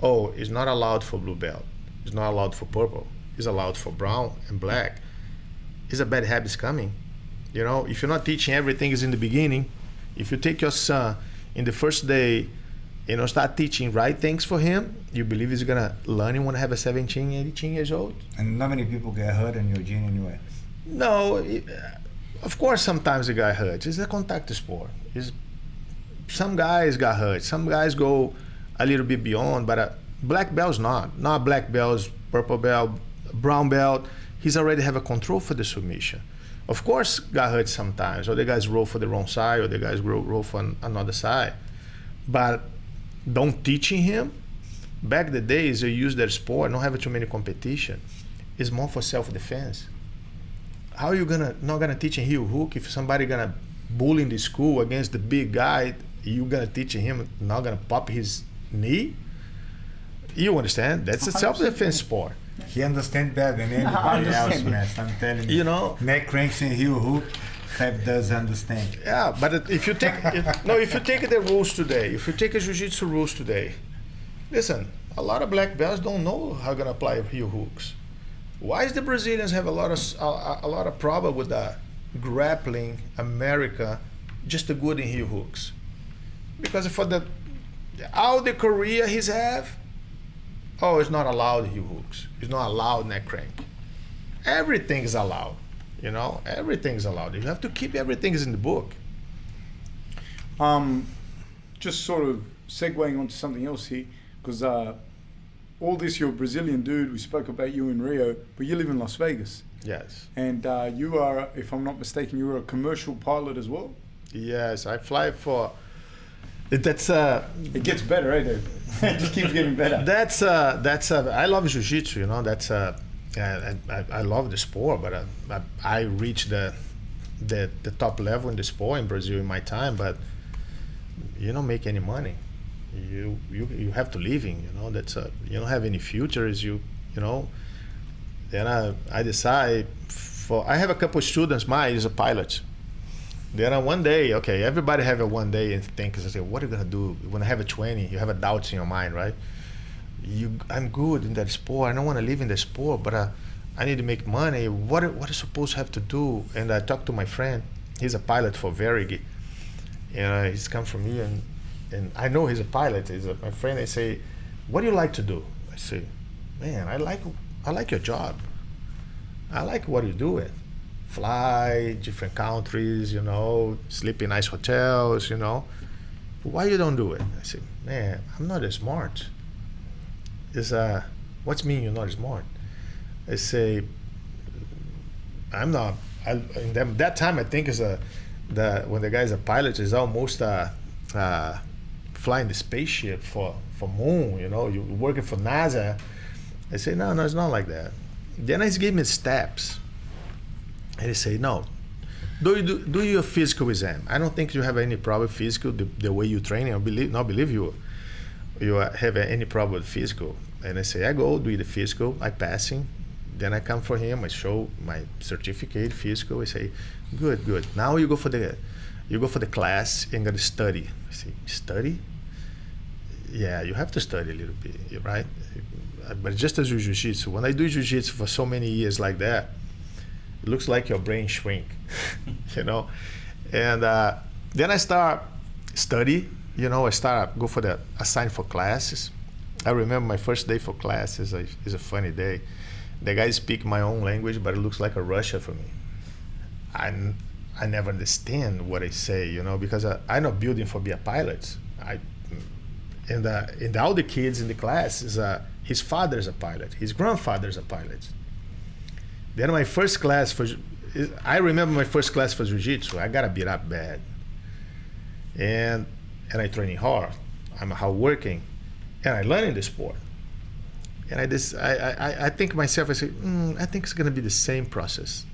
Oh, it's not allowed for blue belt. It's not allowed for purple. It's allowed for brown and black. It's a bad habits coming. If you're not teaching everything is in the beginning, if you take your son in the first day, start teaching right things for him, you believe he's gonna learn when he have a 17, 18 years old? And not many people get hurt in your gym anyway. No, of course sometimes the guy hurts. It's a contact sport. Some guys got hurt. Some guys go a little bit beyond, but black belt's not black belts, purple belt, brown belt. He's already have a control for the submission. Of course, got hurt sometimes, or the guys roll for the wrong side, or the guys roll for another side. But don't teaching him. Back the days, they use their sport, don't have too many competition. It's more for self-defense. How are you not gonna teach him heel hook if somebody gonna bully in the school against the big guy? You gonna teach him not gonna pop his knee? You understand? That's a self-defense sport. He understands better than anybody else, man. I'm telling you. Neck cranks and heel hook, Fab does understand. Yeah, but if you take the rules today, if you take a jiu-jitsu rules today, listen, a lot of black belts don't know how to apply heel hooks. Why is the Brazilians have a lot of problem with the grappling America just the good in heel hooks? Because for all the career he's have, it's not allowed heel hooks. It's not allowed neck crank. Everything is allowed. Everything's allowed. You have to keep everything is in the book. Just sort of segueing onto something else here, because all this, you're a Brazilian dude. We spoke about you in Rio, but you live in Las Vegas. Yes. And you are, if I'm not mistaken, you are a commercial pilot as well. Yes, I fly for. That's It gets better, eh? Dude? It just keeps getting better. I love jiu-jitsu. I love the sport, but I reached the top level in the sport in Brazil in my time, but you don't make any money. You have to living. You don't have any futures. Then I decide I have a couple of students. Mine is a pilot. Then one day, everybody have a one day and think, what are you gonna do? When I have a 20, you have a doubts in your mind, right? I'm good in that sport. I don't want to live in the sport, but I need to make money. What I supposed to have to do? And I talked to my friend. He's a pilot for Varig, and he's come from me, and I know he's a pilot. He's my friend. I say, what do you like to do? I say, man, I like your job. I like what you're doing. Fly different countries, you know, sleep in nice hotels, you know. Why you don't do it? I say, man, I'm not as smart. What's mean you're not smart? I say, I'm not. In that time, I think when the guy's a pilot, is almost flying the spaceship for moon. You know, you're working for NASA. I say, no, it's not like that. Then I give me steps, and he say, no, do your physical exam. I don't think you have any problem with physical. The way you train, I believe you have any problem with physical. And I say, I go do the physical, I passing. Then I come for him, I show my certificate, physical. I say, good. Now you go for the class and gotta study. I say, study? Yeah, you have to study a little bit, right? But just as jiu-jitsu, when I do jiu-jitsu for so many years like that, it looks like your brain shrink, you know. And then I start study, you know. I go for the assign for classes. I remember my first day for class is a funny day. The guys speak my own language, but it looks like a Russia for me. I never understand what I say, you know, because I'm not building for be a pilot. And all the kids in the class his father's a pilot, his grandfather's a pilot. Then my first class I remember my first class for jiu-jitsu. I got beat up bad, and I training hard. I'm hardworking, and I learning the sport. And I think myself, I say, I think it's gonna be the same process.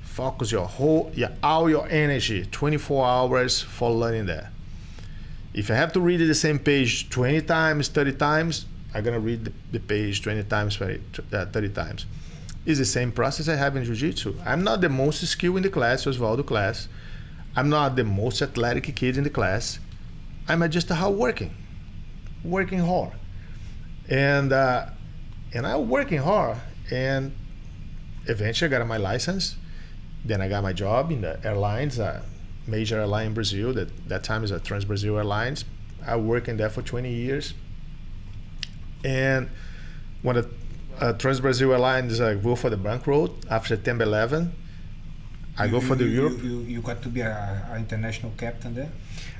Focus all your energy, 24 hours for learning that. If I have to read the same page 20 times, 30 times, I'm gonna read the page 20 times, 30 times. It's the same process I have in jiu-jitsu. I'm not the most skilled in the class, Osvaldo class. I'm not the most athletic kid in the class. I'm just working hard. And I'm working hard, and eventually I got my license. Then I got my job in the airlines, major airline in Brazil. That time is a Trans-Brazil Airlines. I worked in there for 20 years. And when the Trans-Brazil Airlines go for the bankroll after September 11, I go for the Europe. You got to be an international captain there?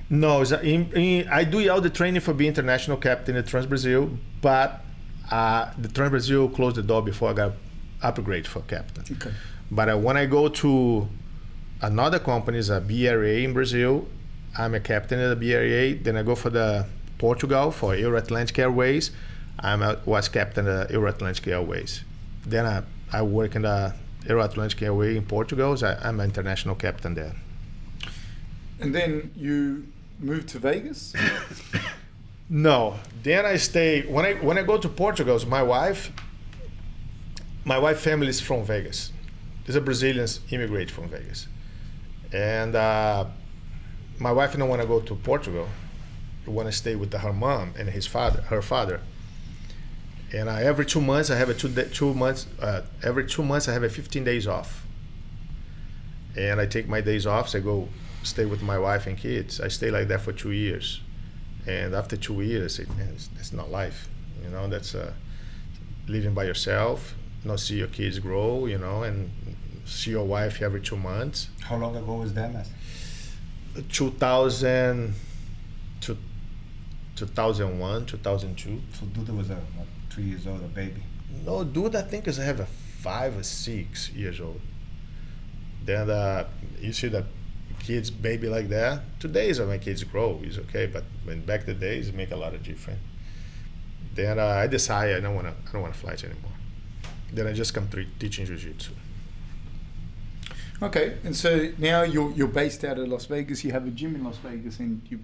No, I do all the training for being international captain at Trans-Brazil, but the Trans-Brazil closed the door before I got upgrade for captain. Okay. But when I go to another company, a BRA in Brazil, I'm a captain at the BRA. Then I go for the Portugal for Euro-Atlantic Airways. Was captain at Euro-Atlantic Airways. Then I work in the Euro-Atlantic Airway in Portugal. So I'm an international captain there. And then you moved to Vegas? No. Then I stay. When I go to Portugal, my wife family is from Vegas. There's a Brazilians immigrate from Vegas, and my wife don't want to go to Portugal. She want to stay with her mom and her father. And every 2 months I have every 2 months I have 15 days off. And I take my days off. So I go stay with my wife and kids. I stay like that for 2 years. And after 2 years, I say, man, that's not life. You know, that's living by yourself, not see your kids grow, you know, and see your wife every 2 months. How long ago was that, Master? 2001, 2002. So Duda was 3 years old, a baby? No, Duda, I think I have a 5 or 6 years old. Then you see the kids baby like that. Today is when my kids grow, it's okay, but when back the days it make a lot of difference. Then I decided I don't want to fly anymore. Then I just come teaching jiu-jitsu. Okay, and so now you're based out of Las Vegas. You have a gym in Las Vegas, and you've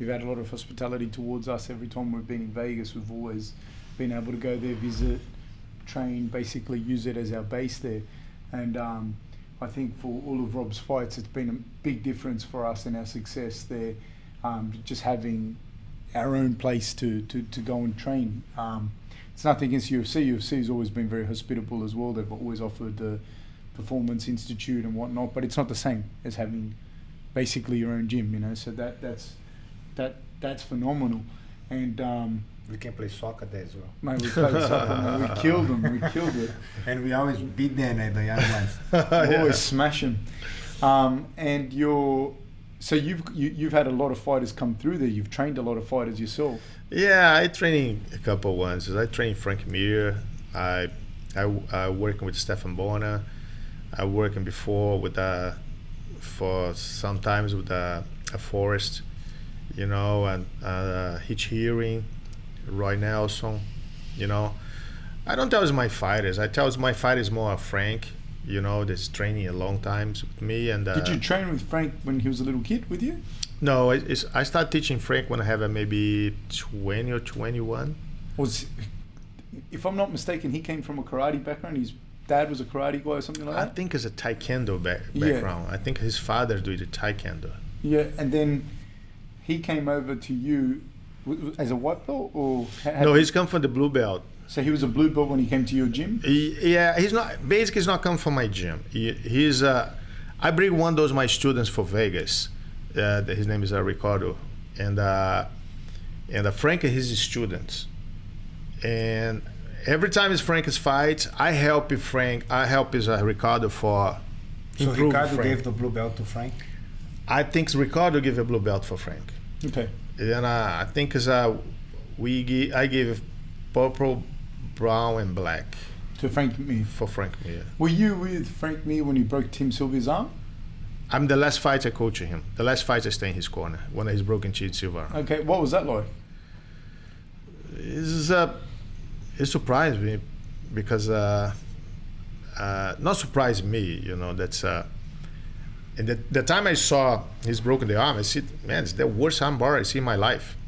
had a lot of hospitality towards us. Every time we've been in Vegas, we've always been able to go there, visit, train, basically use it as our base there. And I think for all of Rob's fights, it's been a big difference for us in our success there, just having our own place to go and train. it's nothing against UFC. UFC's always been very hospitable as well. They've always offered the Performance Institute and whatnot, but it's not the same as having basically your own gym, you know. So that's phenomenal. And we can play soccer there as well. mate, we played soccer, man. We killed them. We killed it. And we always beat them at the young ones. Always smash them. And so you've had a lot of fighters come through there. You've trained a lot of fighters yourself. Yeah, I trained a couple ones. I trained Frank Mir. I working with Stefan Bona. I working before with for sometimes with a Forrest, you know, and Hitch Hearing, Roy Nelson, you know. I don't tell my fighters. I tell my fighters more Frank, you know, that's training a long time with me. And did you train with Frank when he was a little kid with you? No, I started teaching Frank when I have maybe 20 or 21. If I'm not mistaken, he came from a karate background. His dad was a karate guy or something like that? I think it's a taekwondo background. I think his father did the taekwondo. Yeah, and then he came over to you as a white belt, or no? He's come from the blue belt. So he was a blue belt when he came to your gym. He's not come from my gym. He's I bring one of those my students for Vegas. His name is Ricardo, and Frank is his students. And every time it's Frank's fights, I help Ricardo for. So Ricardo gave the blue belt to Frank. I think Ricardo gave a blue belt for Frank. Okay. And I think I gave purple, brown, and black to Frank Mir. For Frank Mir. Were you with Frank Mir when he broke Tim Sylvia's arm? I'm the last fight I coach him. The last fight I stay in his corner when he's broken Tim Silva. Okay, what was that like? It surprised me because not surprised me, you know. That's and the time I saw he's broken the arm, I said, man, it's the worst arm bar I see in my life.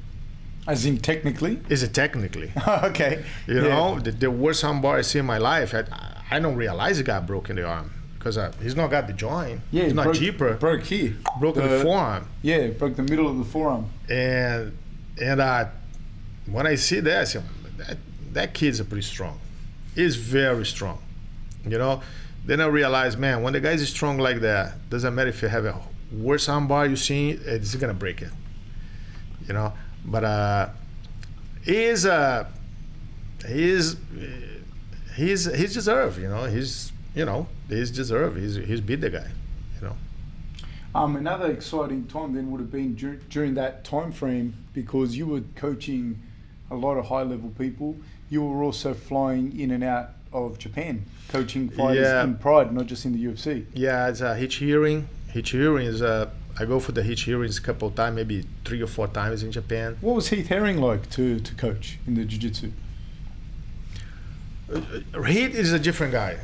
As in technically? Is it technically? Okay. You know, the worst arm bar I see in my life. I don't realize the guy broken the arm because he's not got the joint. Yeah, he's not deeper. Broke here. Broke the forearm. Yeah, broke the middle of the forearm. And when I see that, I say, that kid's pretty strong. He's very strong, you know. Then I realized, man, when the guy's strong like that, doesn't matter if you have a worse armbar you see, it's gonna break it, you know. But he's deserved, you know. He's deserved. He's beat the guy, you know. Another exciting time then would have been during that time frame, because you were coaching a lot of high-level people. You were also flying in and out of Japan, coaching fighters in Pride, not just in the UFC. Yeah, it's a Hitch Hearing. Hitch Hearing is I go for the Hitch Hearings a couple of times, maybe 3 or 4 times in Japan. What was Heath Herring like to coach in the jiu-jitsu? Heath is a different guy.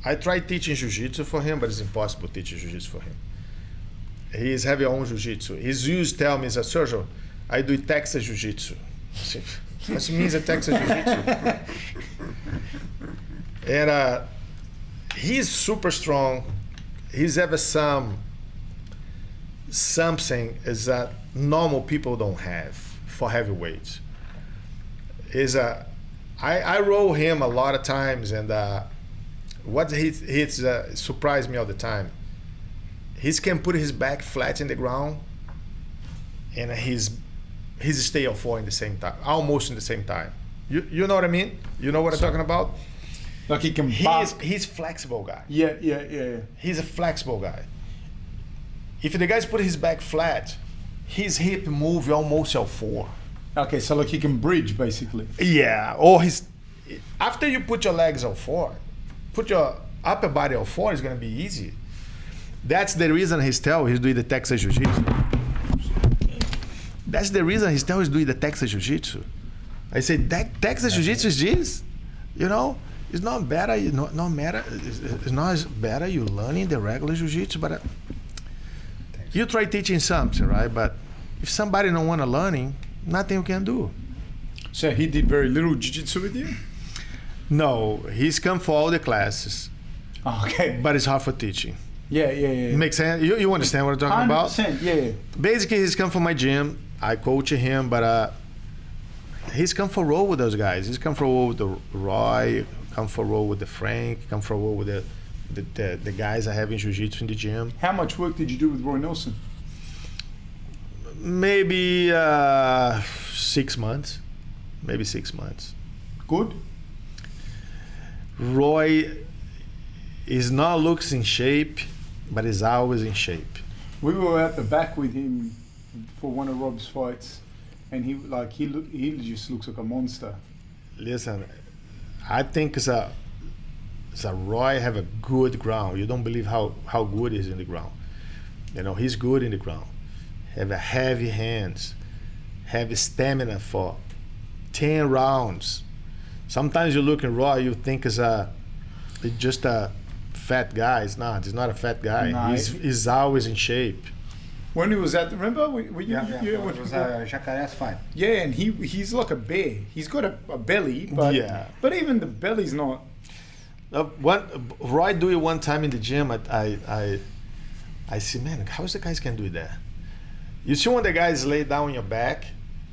I tried teaching jiu-jitsu for him, but it's impossible teaching jiu-jitsu for him. He's having own jiu-jitsu. He's used to tell me, Sergio, I do Texas jiu-jitsu. What means a Texas jiu-jitsu? And he's super strong. He's ever something is that normal people don't have for heavyweights. I roll him a lot of times, and what he surprised me all the time. He can put his back flat in the ground, and he's stay on 4 in the same time, almost in the same time. You know what I mean? You know what I'm talking about? Like he can. He's flexible guy. Yeah. He's a flexible guy. If the guy's put his back flat, his hip move almost L4. Okay, so like he can bridge basically. Yeah, or after you put your legs L4, put your upper body L4 is gonna be easy. That's the reason he's doing the Texas Jiu-Jitsu. That's the reason he's doing the Texas Jiu-Jitsu. I said that Texas Jiu-Jitsu is this, you know. It's not better. It's not as better you learning the regular jiu-jitsu, but you try teaching something, right? But if somebody don't want to learn, nothing you can do. So he did very little jiu-jitsu with you? No, he's come for all the classes. Okay. But it's hard for teaching. Yeah. Makes sense? You understand what I'm talking about? 100%, yeah. Basically, he's come from my gym. I coach him, but he's comfortable with those guys. He's comfortable with the Roy, comfortable with the Frank, comfortable with the guys I have in jiu-jitsu in the gym. How much work did you do with Roy Nelson? Maybe 6 months. Maybe 6 months. Good? Roy is not looks in shape, but is always in shape. We were at the back with him for one of Rob's fights, and he just looks like a monster. Listen, I think Roy have a good ground. You don't believe how good he is in the ground. You know, he's good in the ground. Have a heavy hands, have stamina for 10 rounds. Sometimes you look at Roy, you think it's just a fat guy. It's not. He's not a fat guy. No, he's always in shape. When he was at, remember? It was a Jacaré's fight. Yeah, and he's like a bear. He's got a belly, but even the belly's not. Roy do it one time in the gym. I see, man, how is the guys can do that? You see when the guys lay down on your back,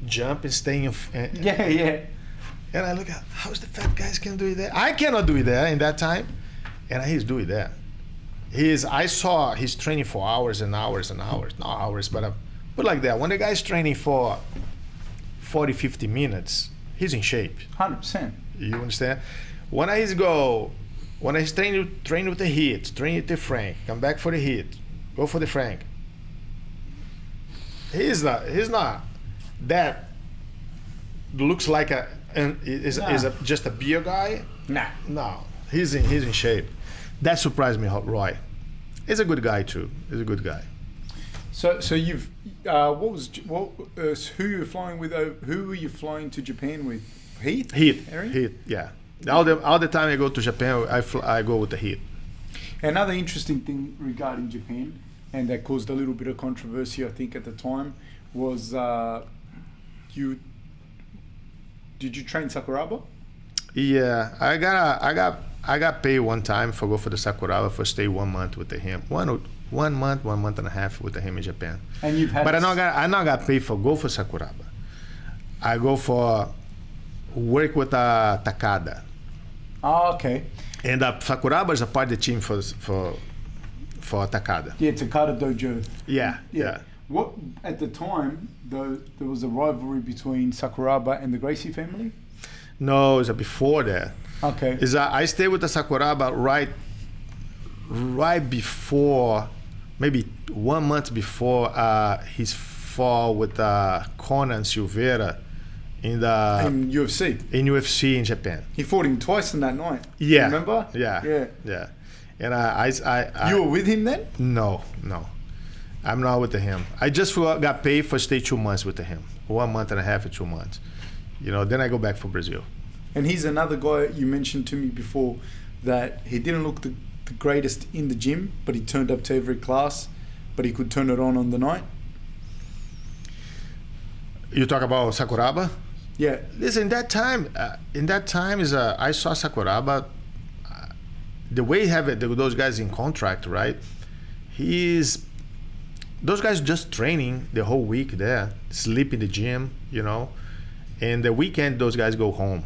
jump and stay in. Yeah. And I look at how is the fat guys can do it there. I cannot do it there in that time, and he's doing that. I saw he's training for hours and hours and hours, not hours, but like that. When the guy's training for 40, 50 minutes, he's in shape. 100%. You understand? When he's training with the hit, training with the Frank, come back for the hit, go for the Frank. He's not that looks like just a beer guy. Nah. No, he's in shape. That surprised me, Roy. He's a good guy too. He's a good guy. So you've who you flying with? Who were you flying to Japan with? Heat. Yeah. All the time I go to Japan, I go with the Heat. Another interesting thing regarding Japan, and that caused a little bit of controversy, I think, at the time, was did you train Sakuraba? Yeah, I got paid one time for go for the Sakuraba for stay 1 month with him. One month and a half with him in Japan. And you've had. But I not got paid for go for Sakuraba. I go for work with Takada. Oh, okay. And Sakuraba is a part of the team for Takada. Yeah, Takada Dojo. Yeah. What at the time though there was a rivalry between Sakuraba and the Gracie family? No, it was before that. Okay. I stayed with the Sakuraba right before, maybe 1 month before his fall with Conan Silveira in UFC. In UFC in Japan. He fought him twice in that night. Yeah. Remember? Yeah. And I you were with him then? No. I'm not with him. I just got paid for stay 2 months with him. 1 month and a half or 2 months. You know, then I go back for Brazil. And he's another guy you mentioned to me before that he didn't look the greatest in the gym, but he turned up to every class, but he could turn it on the night. You talk about Sakuraba? Yeah. Listen, in that time I saw Sakuraba. The way he have those guys in contract, right? Those guys just training the whole week there, sleep in the gym, you know, and the weekend those guys go home.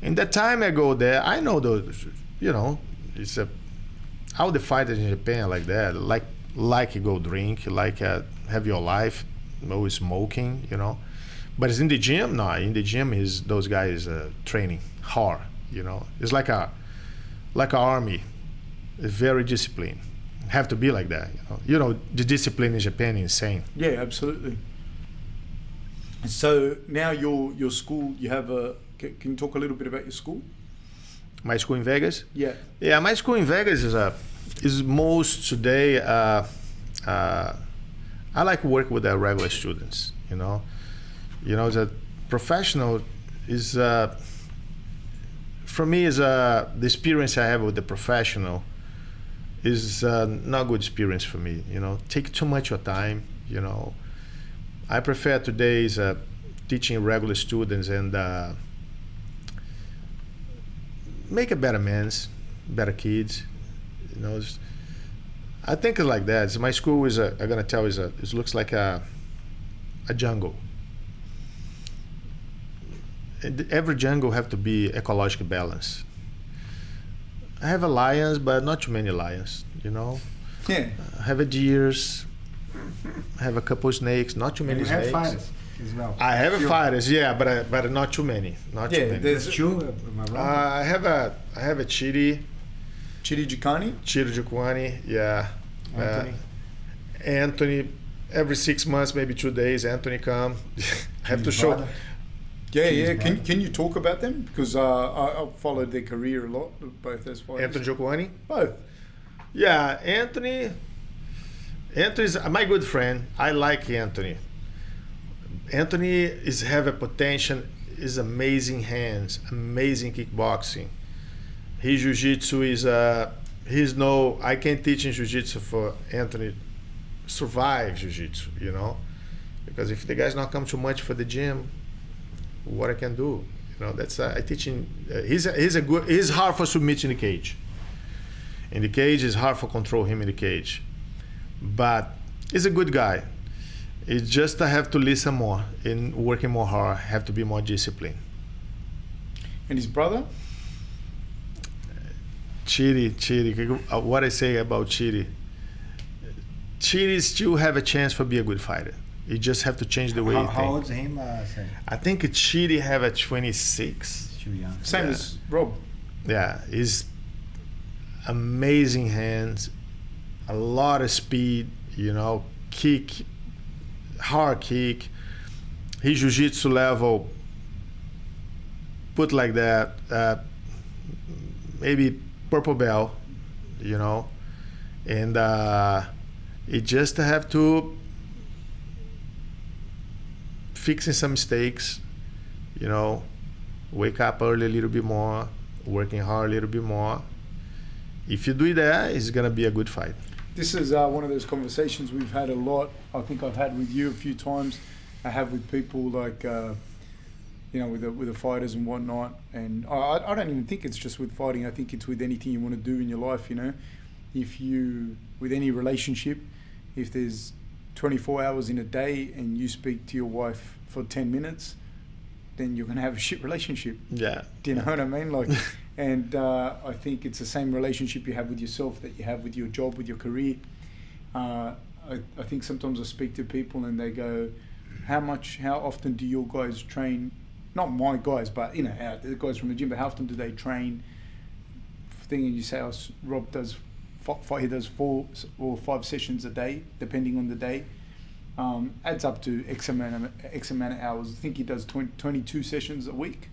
In that time I go there, I know those, you know, it's all the fighters in Japan like that, like you go drink, like have your life, always smoking, you know. But it's in the gym, no. In the gym is those guys training hard, you know. It's like a army, it's very disciplined. Have to be like that, you know. You know, the discipline in Japan is insane. Yeah, absolutely. So now your school, you have can you talk a little bit about your school? My school in Vegas? Yeah. Yeah, my school in Vegas is most today. I like work with the regular students. You know, the professional is for me is the experience I have with the professional is not good experience for me. You know, take too much of time. You know, I prefer today's teaching regular students and make a better men's, better kids. You know, I think it's like that. So my school is I'm gonna tell you, it looks like a jungle. every jungle have to be ecologically balanced. I have a lions, but not too many lions, you know. Yeah. I have a deers. I have a couple of snakes, not too many You snakes. have fighters as well. I have a fighters, yeah, but not too many. Not too many. There's Two, am I wrong? I have a Chiri Chiri Jukwani, yeah. Anthony. Anthony, every 6 months, maybe 2 days, Anthony come. have to His show. brother. Yeah. Can you talk about them? Because I followed their career a lot, both as fighters. Anthony Jukwani? Both. Yeah, Anthony's my good friend. I like Anthony. Anthony have a potential, is amazing hands, amazing kickboxing. His jiu-jitsu is I can't teach in jiu-jitsu for Anthony survive jiu-jitsu, you know, because if the guy's not come too much for the gym, what I can do, you know, that's I teach him. He's hard for submit in the cage. In the cage, it's hard for control him in the cage, but he's a good guy. It's just I have to listen more and working more hard. Have to be more disciplined. And his brother? Chiri. What I say about Chiri? Chiri still have a chance for be a good fighter. You just have to change the way you think. How old's him? Sam? I think Chiri have a 26. Too young. Same as Rob. Yeah, he's amazing hands, a lot of speed, you know, kick, hard kick. His jiu-jitsu level, put like that, maybe purple belt, you know, and it just have to fixing some mistakes, you know, wake up early a little bit more, working hard a little bit more. If you do that, it's gonna be a good fight. This is one of those conversations we've had a lot. I think I've had with you a few times. I have with people like, you know, with the fighters and whatnot. And I don't even think it's just with fighting. I think it's with anything you want to do in your life, you know. If you, with any relationship, if there's 24 hours in a day and you speak to your wife for 10 minutes, then you're going to have a shit relationship. Yeah. Do you know what I mean? Like, and I think it's the same relationship you have with yourself that you have with your job, with your career. I think sometimes I speak to people and they go, how often do your guys train? Not my guys, but you know, the guys from the gym. But how often do they train? Thing, and you say, Rob does, he does 4 or 5 sessions a day, depending on the day. Adds up to X amount of hours. I think he does 22 sessions a week.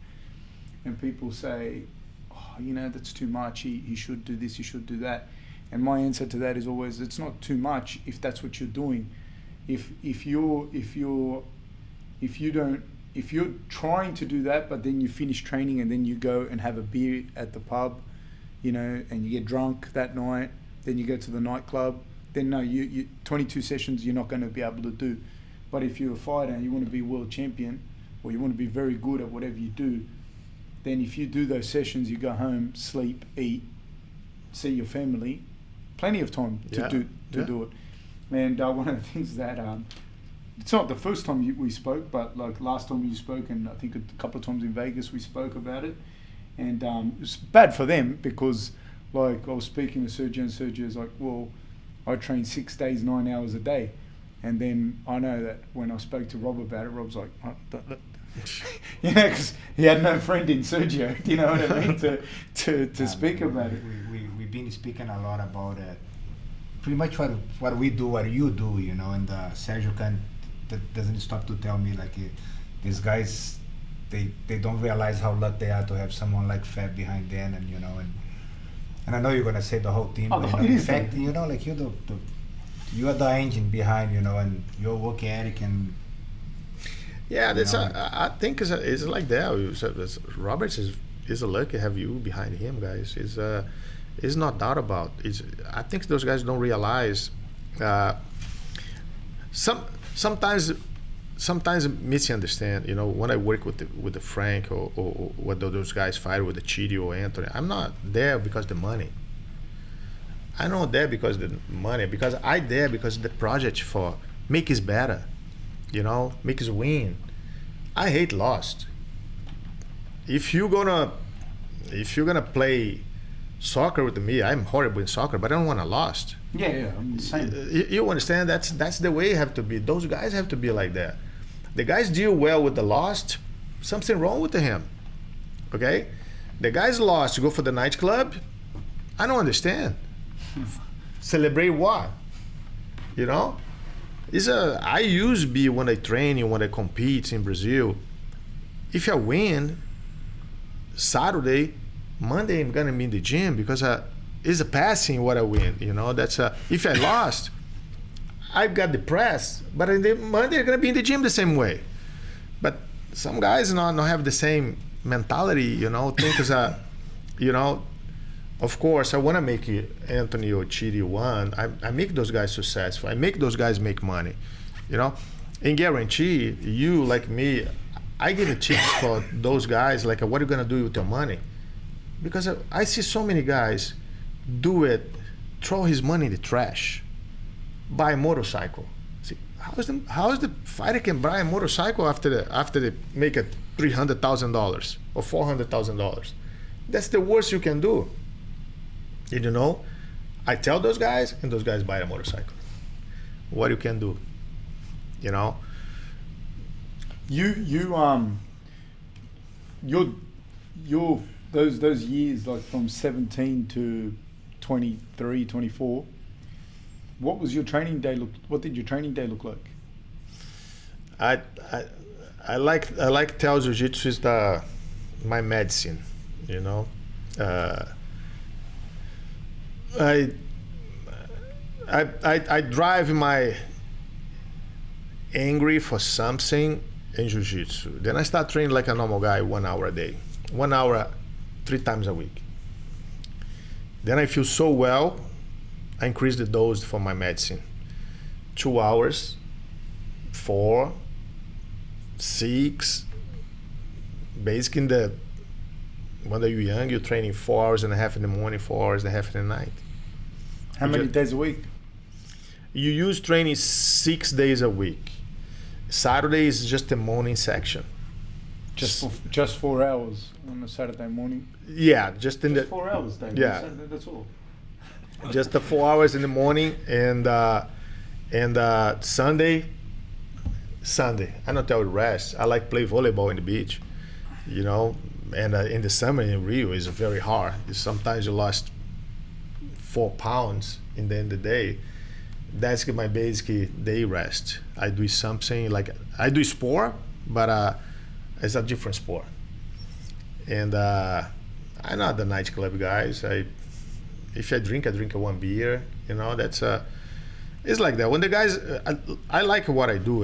And people say, oh, you know, that's too much. He should do this, he should do that. And my answer to that is always, it's not too much if that's what you're doing. If you're trying to do that, but then you finish training and then you go and have a beer at the pub, you know, and you get drunk that night, then you go to the nightclub, then no, you 22 sessions you're not going to be able to do. But if you're a fighter and you want to be world champion, or you want to be very good at whatever you do, then if you do those sessions, you go home, sleep, eat, see your family, plenty of time to do it. And one of the things that it's not the first time we spoke, but like last time you spoke, and I think a couple of times in Vegas we spoke about it, and it's bad for them because like I was speaking with Sergio, and Sergio's like, well, I train 6 days, 9 hours a day, and then I know that when I spoke to Rob about it, Rob's like, oh, you know, because he had no friend in Sergio, you know what I mean, to speak about it. We've been speaking a lot about it. Pretty much what we do, what you do, you know, and Sergio doesn't stop to tell me like these guys, they don't realize how lucky they are to have someone like Fab behind them, and you know, and I know you're gonna say the whole team, but, you know, in fact, you know, like you are the engine behind, you know, and your work ethic and. Yeah, that's I think it's like that. Robert is a lucky to have you behind him, guys. It's not doubt about. I think those guys don't realize. Sometimes misunderstand. You know, when I work with the Frank or what those guys fight with the Chidi or Anthony, I'm not there because of the money. I'm not there because of the money. Because I there because the project for make us better. You know, make us win. I hate lost. if you're gonna play soccer with me, I'm horrible in soccer, but I don't want to lost. Yeah, I'm the same. You understand? That's the way you have to be. Those guys have to be like that. The guys deal well with the lost. Something wrong with him. Okay, the guys lost to go for the nightclub. I don't understand. Celebrate what? You know, I used to be when I train and when I compete in Brazil. If I win Saturday, Monday I'm gonna be in the gym because it's a passing what I win. You know, that's if I lost, I got depressed. But on the Monday I'm gonna be in the gym the same way. But some guys not have the same mentality. You know, think as you know. Of course, I want to make Anthony or Chidi one. I make those guys successful. I make those guys make money, you know. And guarantee you, like me, I give a tips for those guys. Like, what are you gonna do with your money? Because I see so many guys do it, throw his money in the trash, buy a motorcycle. See, how is the fighter can buy a motorcycle after they make it $300,000 or $400,000? That's the worst you can do. Did you know? I tell those guys, and those guys buy a motorcycle. What you can do, you know? Your those years, like from 17 to 23, 24. What was your training day look? What did your training day look like? I like tell jiu-jitsu is my medicine, you know. I drive my angry for something in jiu-jitsu. Then I start training like a normal guy, 1 hour a day, 1 hour, 3 times a week. Then I feel so well, I increase the dose for my medicine. 2 hours, 4, 6. Basically, when you're young, you're training 4 hours and a half in the morning, 4 hours and a half in the night. How many days a week? You use training 6 days a week. Saturday is just the morning section. Just 4 hours on a Saturday morning. Yeah, just 4 hours, Dave. Yeah, Saturday, that's all. Just the 4 hours in the morning and Sunday. I don't tell you rest. I like play volleyball in the beach, you know. And in the summer in Rio is very hard. Sometimes you lost 4 pounds in the end of the day. That's my basic day rest. I do something like I do sport, but it's a different sport. And I'm not the nightclub guys. If I drink 1 beer. You know, that's it's like that. When the guys, I like what I do.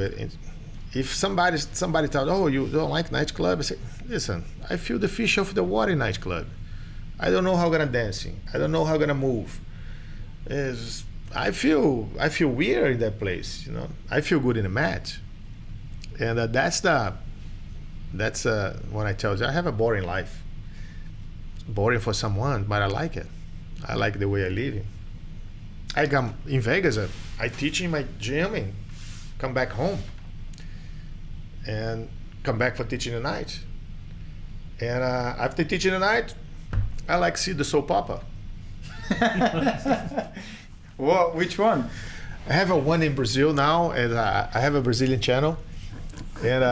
If somebody tells, oh, you don't like nightclub, I say, listen, I feel the fish off the water in nightclub. I don't know how I'm gonna dancing. I don't know how I'm gonna move. I feel weird in that place. You know, I feel good in the mat, and that's when I tell you I have a boring life. Boring for someone, but I like it. I like the way I live. I come in Vegas. I teach in my gym and come back home. And come back for teaching the night. And after teaching the night, I like see the soap opera. What? Which one? I have one in Brazil now, and I have a Brazilian channel, and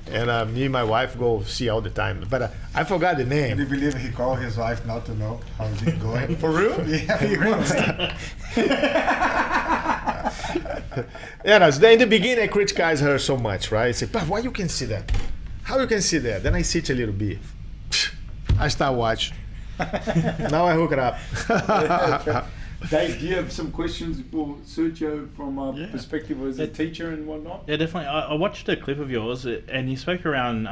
and me and my wife go see all the time. But I forgot the name. Can you believe he called his wife not to know how is it going? For real? Yeah, he wants Yeah, no, so in the beginning I criticize her so much, right? I say, but why you can see that? How you can see that? Then I sit a little bit. I start watching. Now I hook it up. Dave, do you have some questions for Sergio from a perspective as a teacher and whatnot? Yeah, definitely. I watched a clip of yours and you spoke around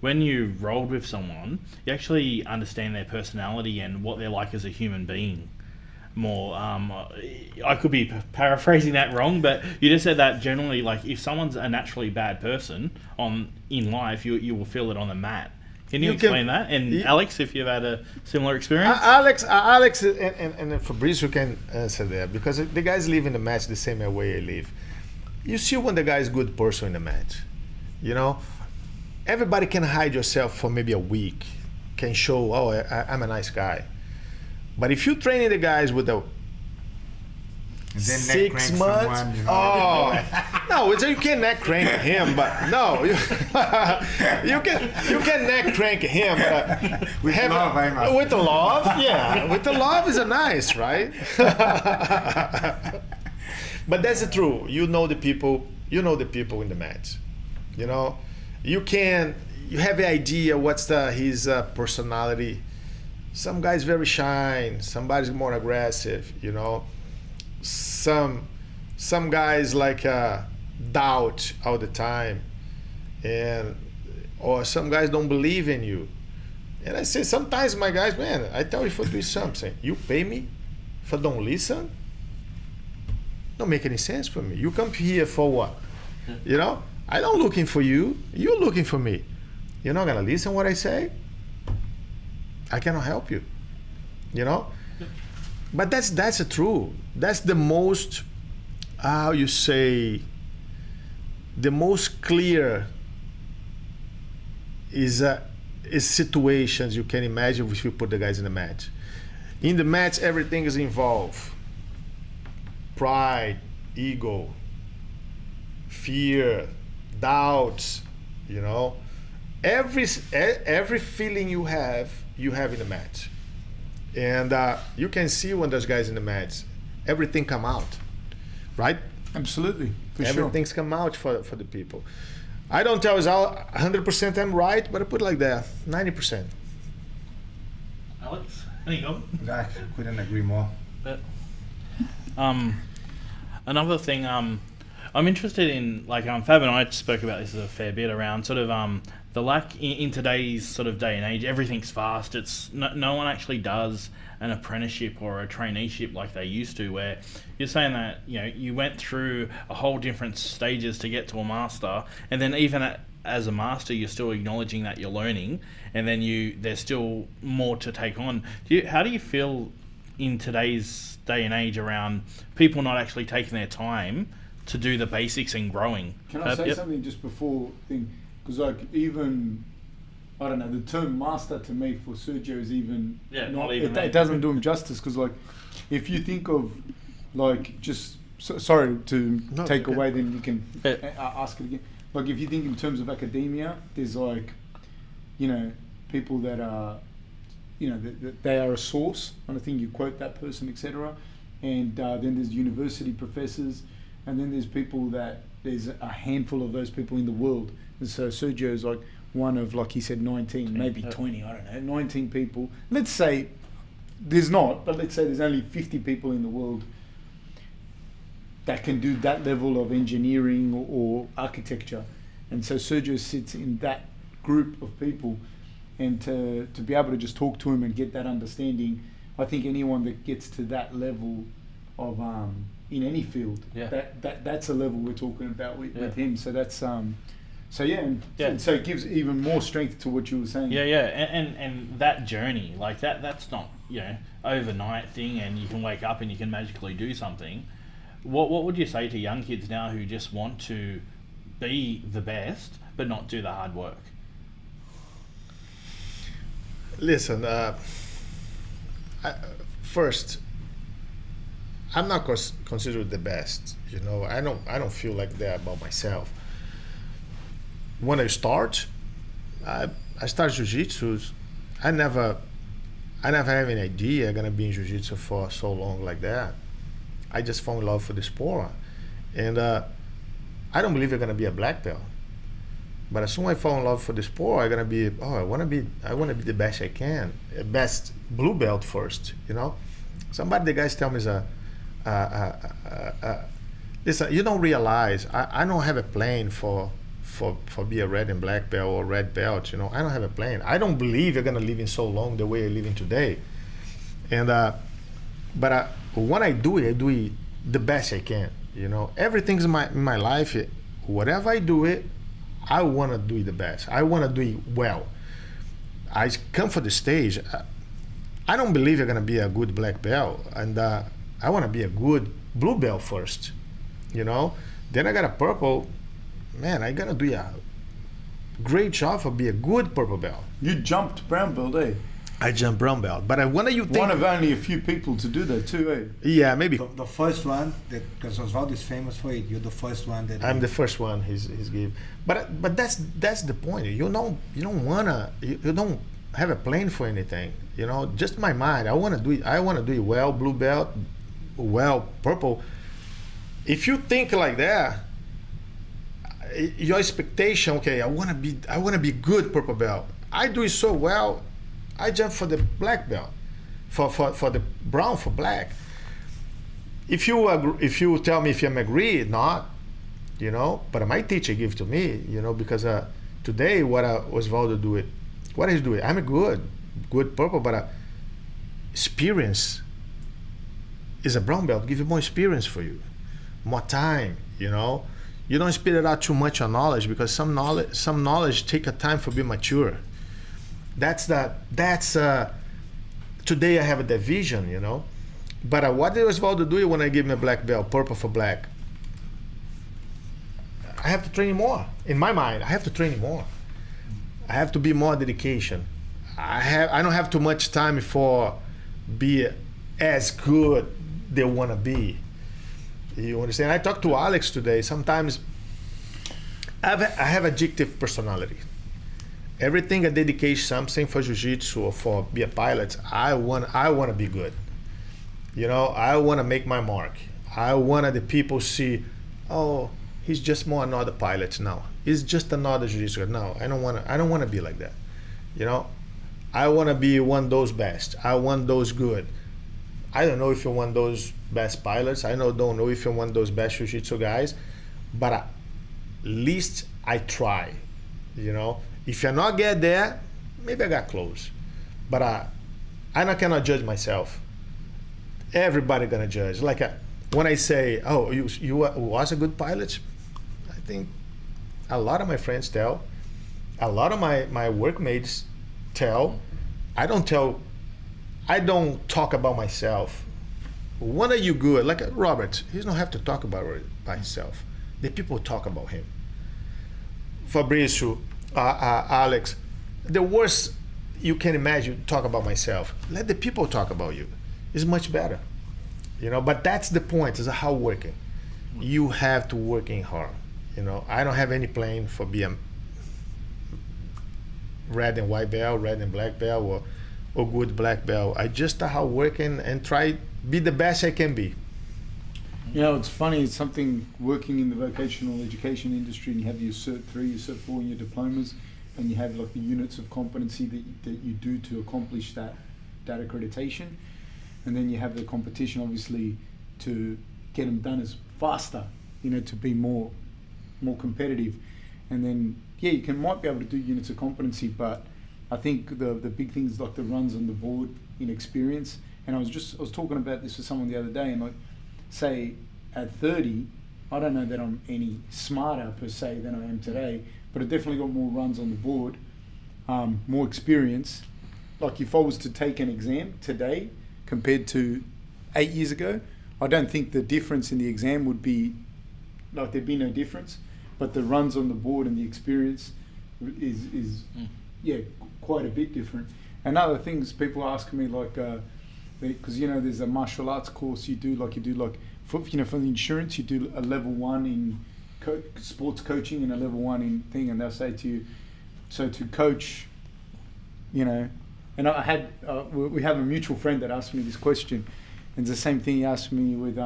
when you rolled with someone, you actually understand their personality and what they're like as a human being more. I could be paraphrasing that wrong, but you just said that generally, like if someone's a naturally bad person in life, you will feel it on the mat. Can you explain that? And Alex, if you've had a similar experience? Alex and Fabrizio can answer that because the guys live in the match the same way I live. You see when the guy is a good person in the match, you know? everybody can hide yourself for maybe a week, can show, oh, I'm a nice guy. But if you training the guys with a And then 6 months, someone, you know. no, you can neck crank him, but no, you can neck crank him. With love, I must. With the love, yeah, with the love is a nice, right? But that's the truth. You know the people in the match. You know, you have the idea what's his personality. Some guys very shy, somebody's more aggressive, you know. Some guys like doubt all the time, or some guys don't believe in you. And I say sometimes, my guys, man, I tell you for doing something, you pay me if I don't listen. Don't make any sense for me. You come here for what? You know, I don't looking for you. You're looking for me. You're not gonna listen what I say. I cannot help you. You know. But that's the truth. That's the most, how you say, the most clear is situations you can imagine if you put the guys in the match. In the match, everything is involved. Pride, ego, fear, doubts, you know. Every feeling you have in the match. And you can see when there's guys in the match, everything come out, right? Absolutely, for sure. Everything's come out for the people. I don't tell you 100% I'm right, but I put it like that, 90%. Alex, any go? I couldn't agree more. But, another thing, I'm interested in, like, Fab and I spoke about this a fair bit around sort of the lack in today's sort of day and age. Everything's fast. It's no one actually does an apprenticeship or a traineeship like they used to, where you're saying that, you know, you went through a whole different stages to get to a master, and then even as a master you're still acknowledging that you're learning, and then there's still more to take on. How do you feel in today's day and age around people not actually taking their time to do the basics and growing? Can I say something just before thing? Because like even, I don't know, the term master to me for Sergio is even not even it doesn't do him justice, because like if you think of like just sorry to take away, then you can ask it again. Like if you think in terms of academia, there's like, you know, people that are, you know, that they are a source, and I think you quote that person, etc. And then there's university professors, and then there's people that there's a handful of those people in the world. And so Sergio is like one of, like he said, 19, maybe 20, I don't know, 19 people. Let's say there's not, but let's say there's only 50 people in the world that can do that level of engineering or architecture. And so Sergio sits in that group of people, and to be able to just talk to him and get that understanding, I think anyone that gets to that level of in any field, that's a level we're talking about with him. So that's and so it gives even more strength to what you were saying. And that journey, like that's not, you know, overnight thing and you can wake up and you can magically do something. What would you say to young kids now who just want to be the best but not do the hard work? Listen, first, I'm not considered the best. You know, I don't feel like that about myself. When I started jiu-jitsu. I never have any idea I'm gonna be in jiu-jitsu for so long like that. I just fell in love for the sport, and I don't believe I'm gonna be a black belt. But as soon as I fall in love for the sport, I'm gonna be. I wanna be the best I can, best blue belt first. You know, the guys tell me listen, you don't realize I don't have a plan for be a red and black belt or red belt. You know, I don't have a plan. I don't believe you're gonna live in so long the way I'm living today. And but when I do it the best I can. You know, everything's in my life. Whatever I do it, I want to do it the best. I want to do it well. I come for the stage. I don't believe you're gonna be a good black belt, and I want to be a good blue belt first. You know, then I got a purple. Man, I gotta do a great job for being a good purple belt. You jumped brown belt, eh? I jumped brown belt, but when do you think? One of only a few people to do that too, eh? Yeah, maybe. The first one, because Osvaldo is famous for it, you're the first one that... I'm the first one he's gave. But that's the point. You don't have a plan for anything. You know, just my mind. I want to do it well, blue belt, well, purple. If you think like that, your expectation, okay, I want to be good purple belt. I do it so well, I jump for the black belt, for the brown for black. If you tell me if I'm agree, not, you know, but my teacher give to me, you know, because today what Osvaldo do it, what he's doing, I'm a good purple, but experience is a brown belt, give you more experience for you, more time, you know. You don't spit it out too much on knowledge, because some knowledge take a time for be mature. That's today I have a division, you know. But what did Osvaldo do when I give him a black belt, purple for black? I have to train him more. In my mind, I have to train him more. I have to be more dedication. I don't have too much time for be as good they want to be. You understand? I talked to Alex today. Sometimes I have addictive personality. Everything I dedicate something for jiu-jitsu or for be a pilot, I want to be good. You know, I want to make my mark. I want the people see, oh, he's just more another pilot now. He's just another jiu-jitsu. No, I don't want to be like that. You know, I want to be one of those best. I want those good. I don't know if you're one of those best pilots. I don't know if you're one of those best jiu-jitsu guys, but at least I try. You know, if I not get there, maybe I got close, but I cannot judge myself. Everybody gonna judge. Like when I say, "Oh, you was a good pilot," I think a lot of my friends tell, a lot of my workmates tell. I don't talk about myself. When are you good? Like Robert, he don't have to talk about it by himself. The people talk about him. Fabrizio, Alex, the worst you can imagine talk about myself. Let the people talk about you. It's much better, you know. But that's the point. Is how working. You have to working hard. You know, I don't have any plan for being red and white belt, red and black belt, or good black belt. I just hard working and try be the best I can be. You know, it's funny, it's something working in the vocational education industry, and you have your Cert 3, your Cert 4 and your diplomas, and you have like the units of competency that you do to accomplish that accreditation. And then you have the competition, obviously, to get them done as faster, you know, to be more competitive. And then, yeah, you might be able to do units of competency, but I think the big thing is like the runs on the board in experience. And I was talking about this with someone the other day, and like, say at 30, I don't know that I'm any smarter per se than I am today, but I definitely got more runs on the board, more experience. Like if I was to take an exam today compared to 8 years ago, I don't think the difference in the exam would be, like there'd be no difference, but the runs on the board and the experience is quite a bit different. And other things people ask me, like, because you know there's a martial arts course you do for the insurance, you do a level 1 in sports coaching and a level 1 in thing, and they'll say to you, so to coach, you know, and I had we have a mutual friend that asked me this question, and it's the same thing he asked me with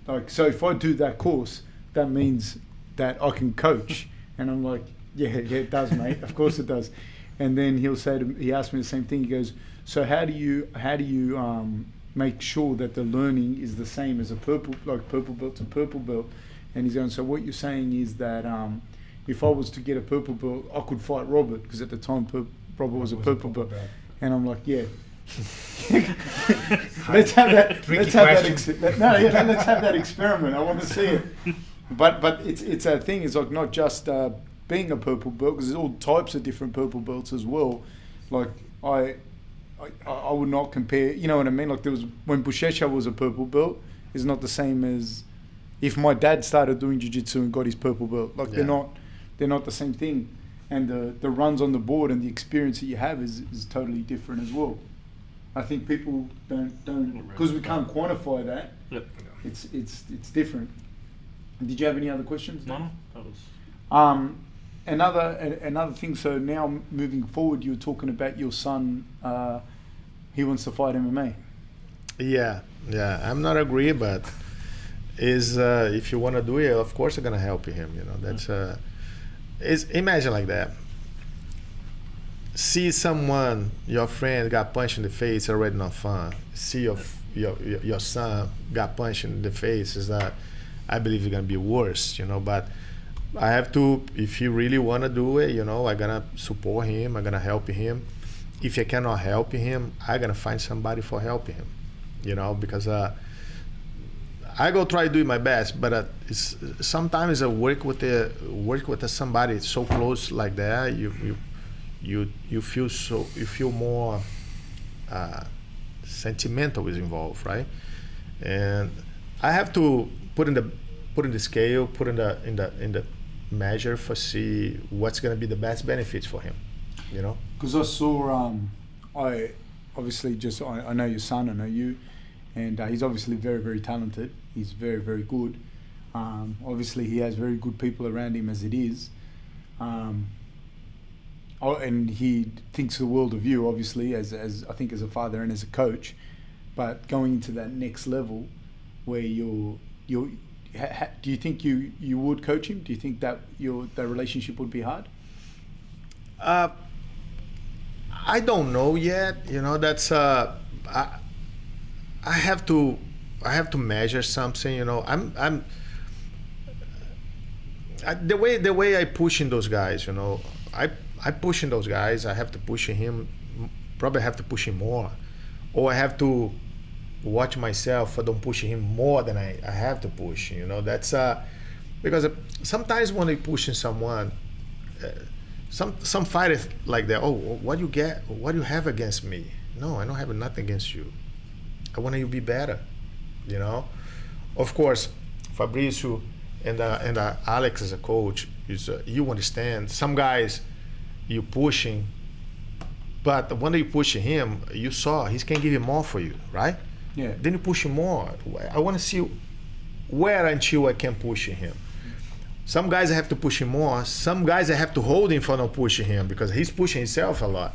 like, so if I do that course, that means that I can coach, and I'm like, yeah, it does, mate, of course it does. And then he asked me the same thing. He goes, so how do you make sure that the learning is the same as a purple belt to purple belt? And he's going, so what you're saying is that if I was to get a purple belt, I could fight Robert, because at the time Robert was a purple belt. And I'm like, yeah. let's have that experiment. I want to see it. But it's a thing. It's like not just being a purple belt, because there's all types of different purple belts as well. Like I would not compare, you know what I mean? Like there was, when Buchecha was a purple belt, is not the same as if my dad started doing jiu-jitsu and got his purple belt. Like they're they're not the same thing, and the runs on the board and the experience that you have is totally different as well. I think people don't because we can't quantify that. Yep. It's different. Did you have any other questions? No, that was. Another thing. So now moving forward, you were talking about your son. He wants to fight MMA. Yeah. I'm not agree, but if you want to do it, of course I'm gonna help him. You know, that's imagine like that. See someone, your friend got punched in the face, already not fun. See your son got punched in the face, is that I believe it's gonna be worse. You know, but I have to, if he really wanna do it, you know, I'm gonna support him, I'm gonna help him. If I cannot help him, I'm gonna find somebody for helping him. You know, because I go try to do my best, but sometimes I work with somebody so close like that, you feel more sentimental is involved, right? And I have to put in the scale, put in the measure for see what's gonna be the best benefits for him, you know. Because I saw, I know your son, I know you, and he's obviously very, very talented. He's very, very good. Obviously, he has very good people around him as it is. And he thinks the world of you, obviously, as I think as a father and as a coach. But going into that next level, where do you think you would coach him? Do you think that that relationship would be hard? I don't know yet. You know, that's I have to measure something. You know, the way I push in those guys. You know, I push in those guys. I have to push him. Probably have to push him more, or I have to watch myself for don't push him more than I have to push. You know, that's because sometimes when I pushing someone. Some fighters like that. Oh, what do you have against me? No, I don't have nothing against you. I want you to be better. You know, of course, Fabrizio and Alex as a coach is you understand. Some guys you pushing, but when you pushing him, you saw he can give you more for you, right? Yeah. Then you push him more. I want to see where until I can push him. Some guys I have to push him more. Some guys I have to hold him for not pushing him because he's pushing himself a lot.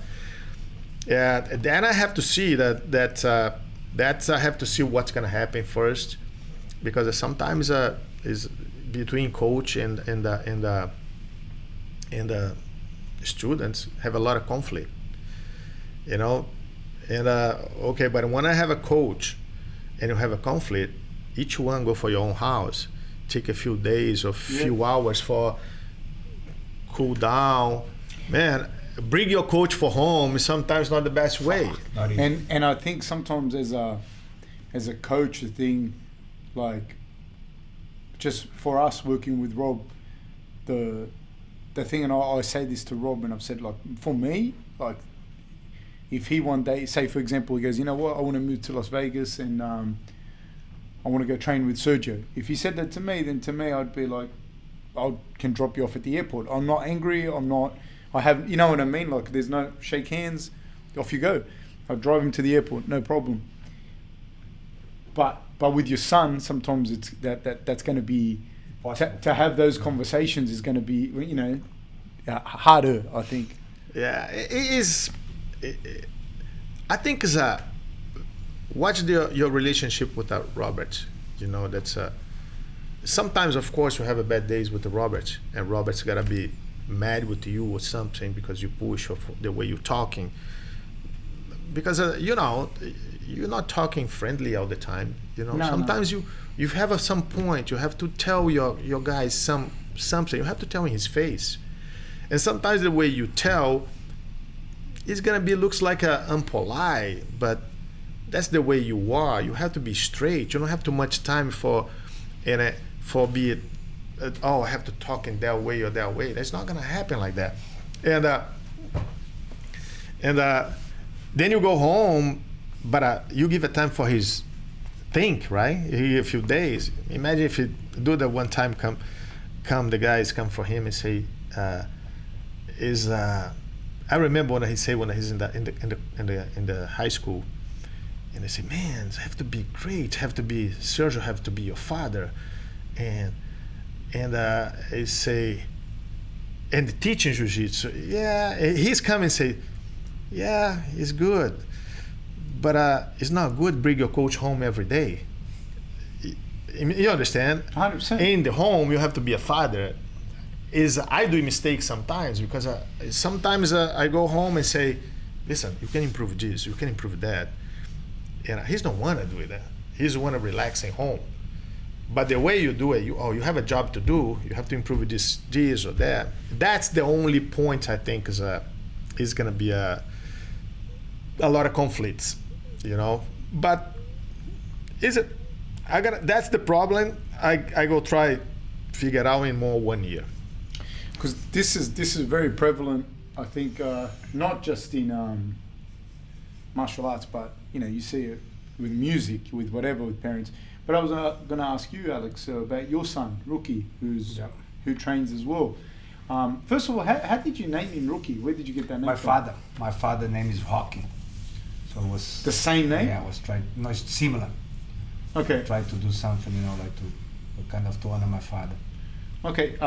Then I have to see that I have to see what's gonna happen first, because sometimes is between coach and the students have a lot of conflict. You know, and okay, but when I have a coach and you have a conflict, each one go for your own house. Take a few days or few hours for cool down. Man, bring your coach for home is sometimes not the best way. And I think sometimes as a coach, the thing, like, just for us working with Rob, the thing, and I say this to Rob, and I've said, like, for me, like, if he one day, say for example, he goes, you know what, I want to move to Las Vegas and I want to go train with Sergio. If he said that to me, then to me I'd be like, can drop you off at the airport. I'm not angry. I have, you know what I mean? Like, there's no shake hands, off you go. I'll drive him to the airport, no problem. But with your son, sometimes it's that's going to be to have those conversations is going to be, you know, harder, I think. Yeah, it is. I think it's watch your relationship with Robert. You know, that's sometimes, of course, you have a bad days with the Robert, and Robert's gotta be mad with you or something because you push or the way you're talking. Because you know, you're not talking friendly all the time. You know, sometimes you have at some point you have to tell your guys something. You have to tell in his face, and sometimes the way you tell is gonna be looks like unpolite, but that's the way you are. You have to be straight. You don't have too much time for be it. Oh, I have to talk in that way or that way. That's not gonna happen like that. And then you go home, but you give a time for his think, right? A few days. Imagine if you do that one time. Come, the guys come for him and say, is I remember when he said when he's in the high school, and they say, man, it have to be great, have to be Sergio, have to be your father, and he say, and teaching jiu-jitsu, yeah, he's coming and say, yeah, it's good, but it's not good bring your coach home every day. You understand? 100%. In the home, you have to be a father. I do mistakes sometimes because sometimes I go home and say, listen, you can improve this, you can improve that. And he's don't want to do that. He's want to relax at home. But the way you do it, you have a job to do, you have to improve this or that. That's the only point I think is going to be a lot of conflicts, you know. But that's the problem. I go try figure out in more 1 year. Because this is very prevalent, I think, not just in martial arts, but you see it with music, with whatever, with parents. But I was going to ask you, Alex, about your son, Rookie, who trains as well. First of all, how did you name him Rookie? Where did you get that name from? My father's name is Rocky, so it was the same name. Yeah, I was trying. No, it's similar. Okay. Try to do something, like to kind of to honor my father. Okay.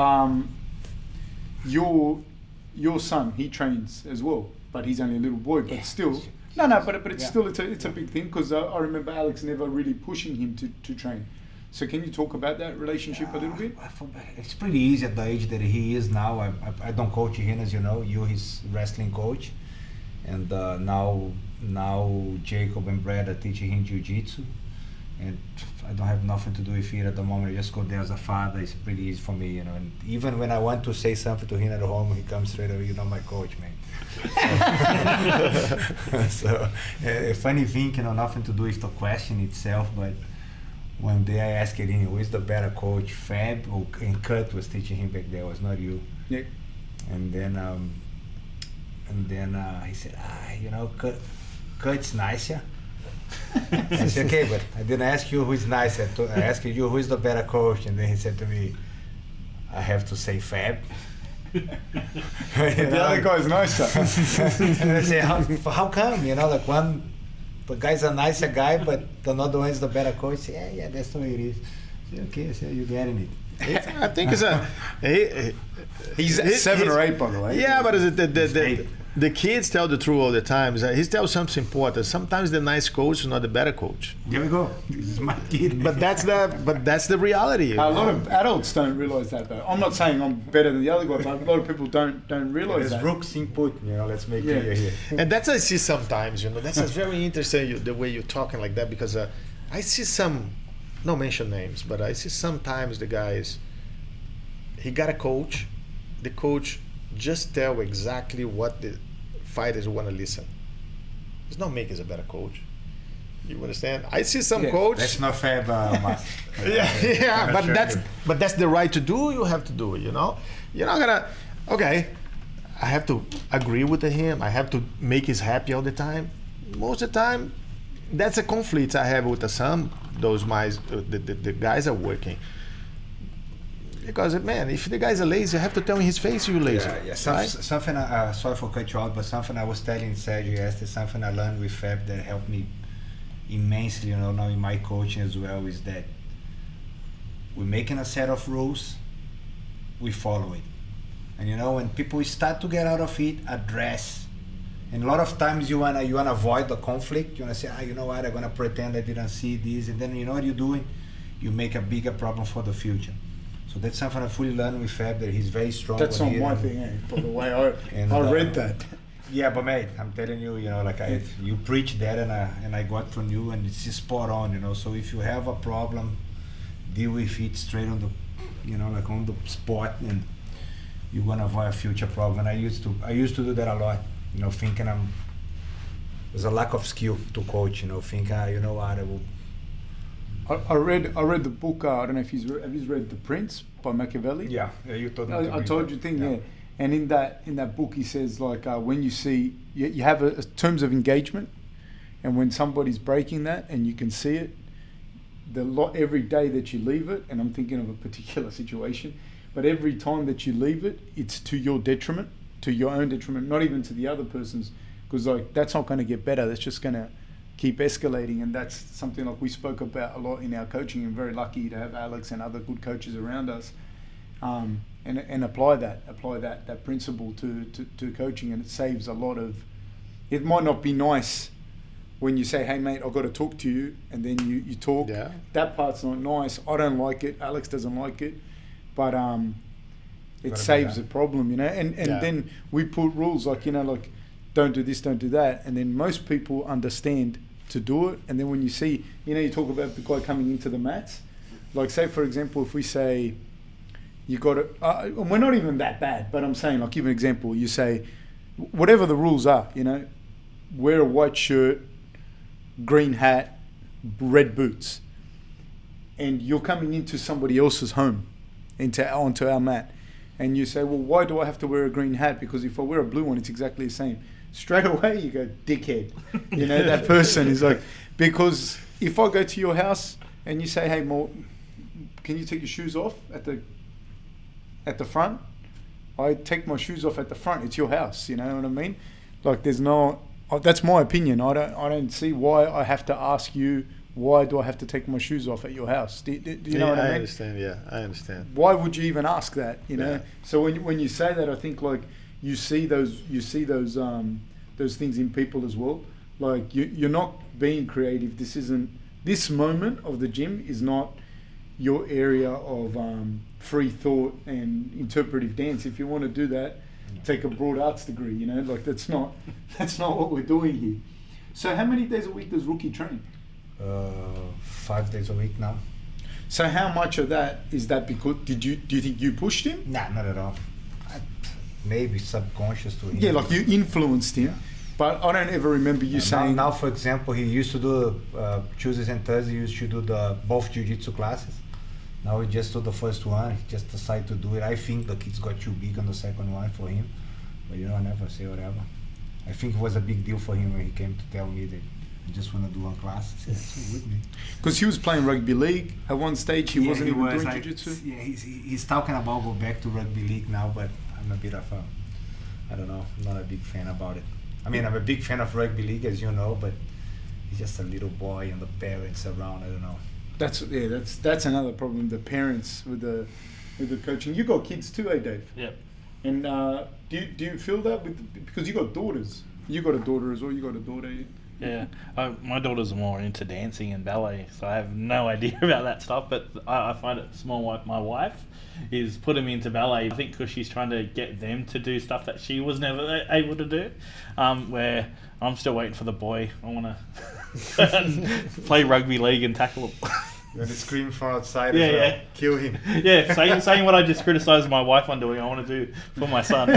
Your son, he trains as well, but he's only a little boy. But still, but it's still it's a big thing because I remember Alex never really pushing him to train. So can you talk about that relationship a little bit? It's pretty easy at the age that he is now. I don't coach him, as you know. You're his wrestling coach, and now Jacob and Brad are teaching him jiu-jitsu. And I don't have nothing to do with it at the moment. I just go there as a father. It's pretty easy for me, And even when I want to say something to him at home, he comes straight away. My coach, man. So a funny thing, nothing to do with the question itself. But one day I asked him, who is the better coach, Fab and Kurt was teaching him back there. It was not you. Yeah. And then he said, Kurt's nicer. I said, okay, but I didn't ask you who's nicer. I asked you who's the better coach, and then he said to me, I have to say Fab. The other guy's nicer. And I said, how come? The guy's a nicer guy, but another one's the better coach. Yeah, that's the way it is. I said, okay, so you're getting it. I think it's he's 7 or 8, by the way. Yeah, but the kids tell the truth all the time. He tells something important. Sometimes the nice coach is not the better coach. There we go. This is my kid. But that's the reality. A lot of adults don't realize that, though. I'm not saying I'm better than the other guy, but a lot of people don't realize that. Brooks input. Let's make it here. And that's I see sometimes. That's very interesting the way you're talking like that, because I see some, no mention names, but I see sometimes the guys. He got a coach. The coach just tell exactly what the fighters want to listen. It's not make us a better coach. You understand? I see some coach. That's not fair, master. but that's the right to do. You have to do it. You're not gonna. Okay, I have to agree with him. I have to make us happy all the time. Most of the time, that's a conflict I have with some those the guys are working. Because, man, if the guys are lazy, I have to tell in his face you're lazy. Yeah. Something, sorry for cut you out, but something I was telling Sergio yesterday, something I learned with Fab that helped me immensely, now in my coaching as well, is that we're making a set of rules, we follow it. And, when people start to get out of it, address. And a lot of times you wanna avoid the conflict. You wanna say, you know what, I'm gonna pretend I didn't see this. And then you know what you're doing? You make a bigger problem for the future. So that's something I fully learned with Fab, that he's very strong. That's not my thing, by the way. I read that. Yeah, but mate, I'm telling you, you preach that, and I got from you, and it's spot on, So if you have a problem, deal with it straight on the, on the spot, and you're gonna avoid a future problem. And I used to do that a lot, thinking there's a lack of skill to coach, thinking, you know what, I will. I read the book. I don't know if have you read The Prince by Machiavelli? Yeah, you told me. I told you thing, yeah. And in that book, he says when you see you have a terms of engagement, and when somebody's breaking that, and you can see it, every day that you leave it. And I'm thinking of a particular situation, but every time that you leave it, it's to your detriment, to your own detriment, not even to the other person's, because like that's not going to get better. That's just going to keep escalating, and that's something like we spoke about a lot in our coaching. I'm very lucky to have Alex and other good coaches around us, and apply that principle to coaching, and it saves a lot of. It might not be nice when you say, hey mate, I've got to talk to you, and then you talk. Yeah. That part's not nice. I don't like it. Alex doesn't like it, but it saves a problem, you know. And then we put rules like, you know, like don't do this, don't do that, and then most people understand to do it. And then when you see, you know, you talk about the guy coming into the mats, like say for example, if we say you got to, and we're not even that bad, but I'm saying, like, give an example. You say whatever the rules are, you know, wear a white shirt, green hat, red boots, and you're coming into somebody else's home, onto our mat, and you say, well, why do I have to wear a green hat? Because if I wear a blue one, it's exactly the same. Straight away you go, dickhead. You know, that person is like, because if I go to your house and you say, hey, Mo, can you take your shoes off at the front? I take my shoes off at the front. It's your house, you know what I mean? Like, there's no, that's my opinion. I don't see why I have to ask you, why do I have to take my shoes off at your house? Do you know what I mean? I understand, yeah, I understand. Why would you even ask that, you know? Yeah. So when you say that, I think like you see those things in people as well. Like you're not being creative. This moment of the gym is not your area of free thought and interpretive dance. If you want to do that, take a broad arts degree, you know, like that's not what we're doing here. So how many days a week does Rookie train? 5 days a week now. So how much of that is that because do you think you pushed him? Nah, not at all. Maybe subconscious to him. Yeah, like you influenced him, but I don't ever remember you saying. Now, for example, he used to do Tuesdays and Thursdays. He used to do both jiu-jitsu classes. Now he just do the first one. He just decided to do it. I think the kids got too big on the second one for him, but you know, I never say whatever. I think it was a big deal for him when he came to tell me that he just want to do one class. I said, that's good with me. Because he was playing rugby league at one stage. He wasn't even doing jiu-jitsu. Yeah, he's talking about go back to rugby league now, but I'm a bit of I don't know, I'm not a big fan about it. I mean, I'm a big fan of rugby league, as you know, but he's just a little boy and the parents around, I don't know. That's another problem, the parents with the coaching. You got kids too, eh, Dave? Yep. And do you feel that because you got daughters? You got a daughter as well. You got a daughter. Yeah, my daughters are more into dancing and ballet, so I have no idea about that stuff. But I find it small. My wife is put them into ballet. I think because she's trying to get them to do stuff that she was never able to do. Where I'm still waiting for the boy. I want to play rugby league and tackle him. You're going to scream from outside Yeah, as well. yeah. Kill him. Yeah, saying what I just criticised my wife on doing, I want to do for my son.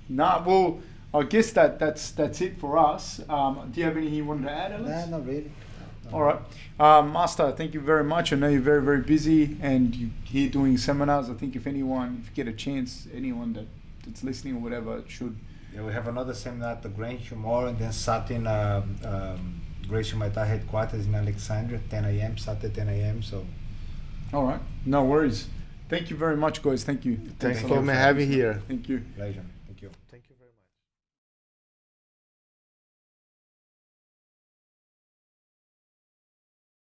Nah, well, I guess that's it for us. Do you have anything you wanted to add, Alex? Nah, not really. No. All right. Master, thank you very much. I know you're very, very busy and you're here doing seminars. I think if you get a chance, anyone that's listening or whatever should. Yeah, we have another seminar at the Grange tomorrow, and then Saturday in Gracie Maitai headquarters in Alexandria, 10 a.m., Saturday 10 a.m. So. All right. No worries. Thank you very much, guys. Thank you. Thanks for having me here. Thank you. Pleasure. Thank you. Thank you.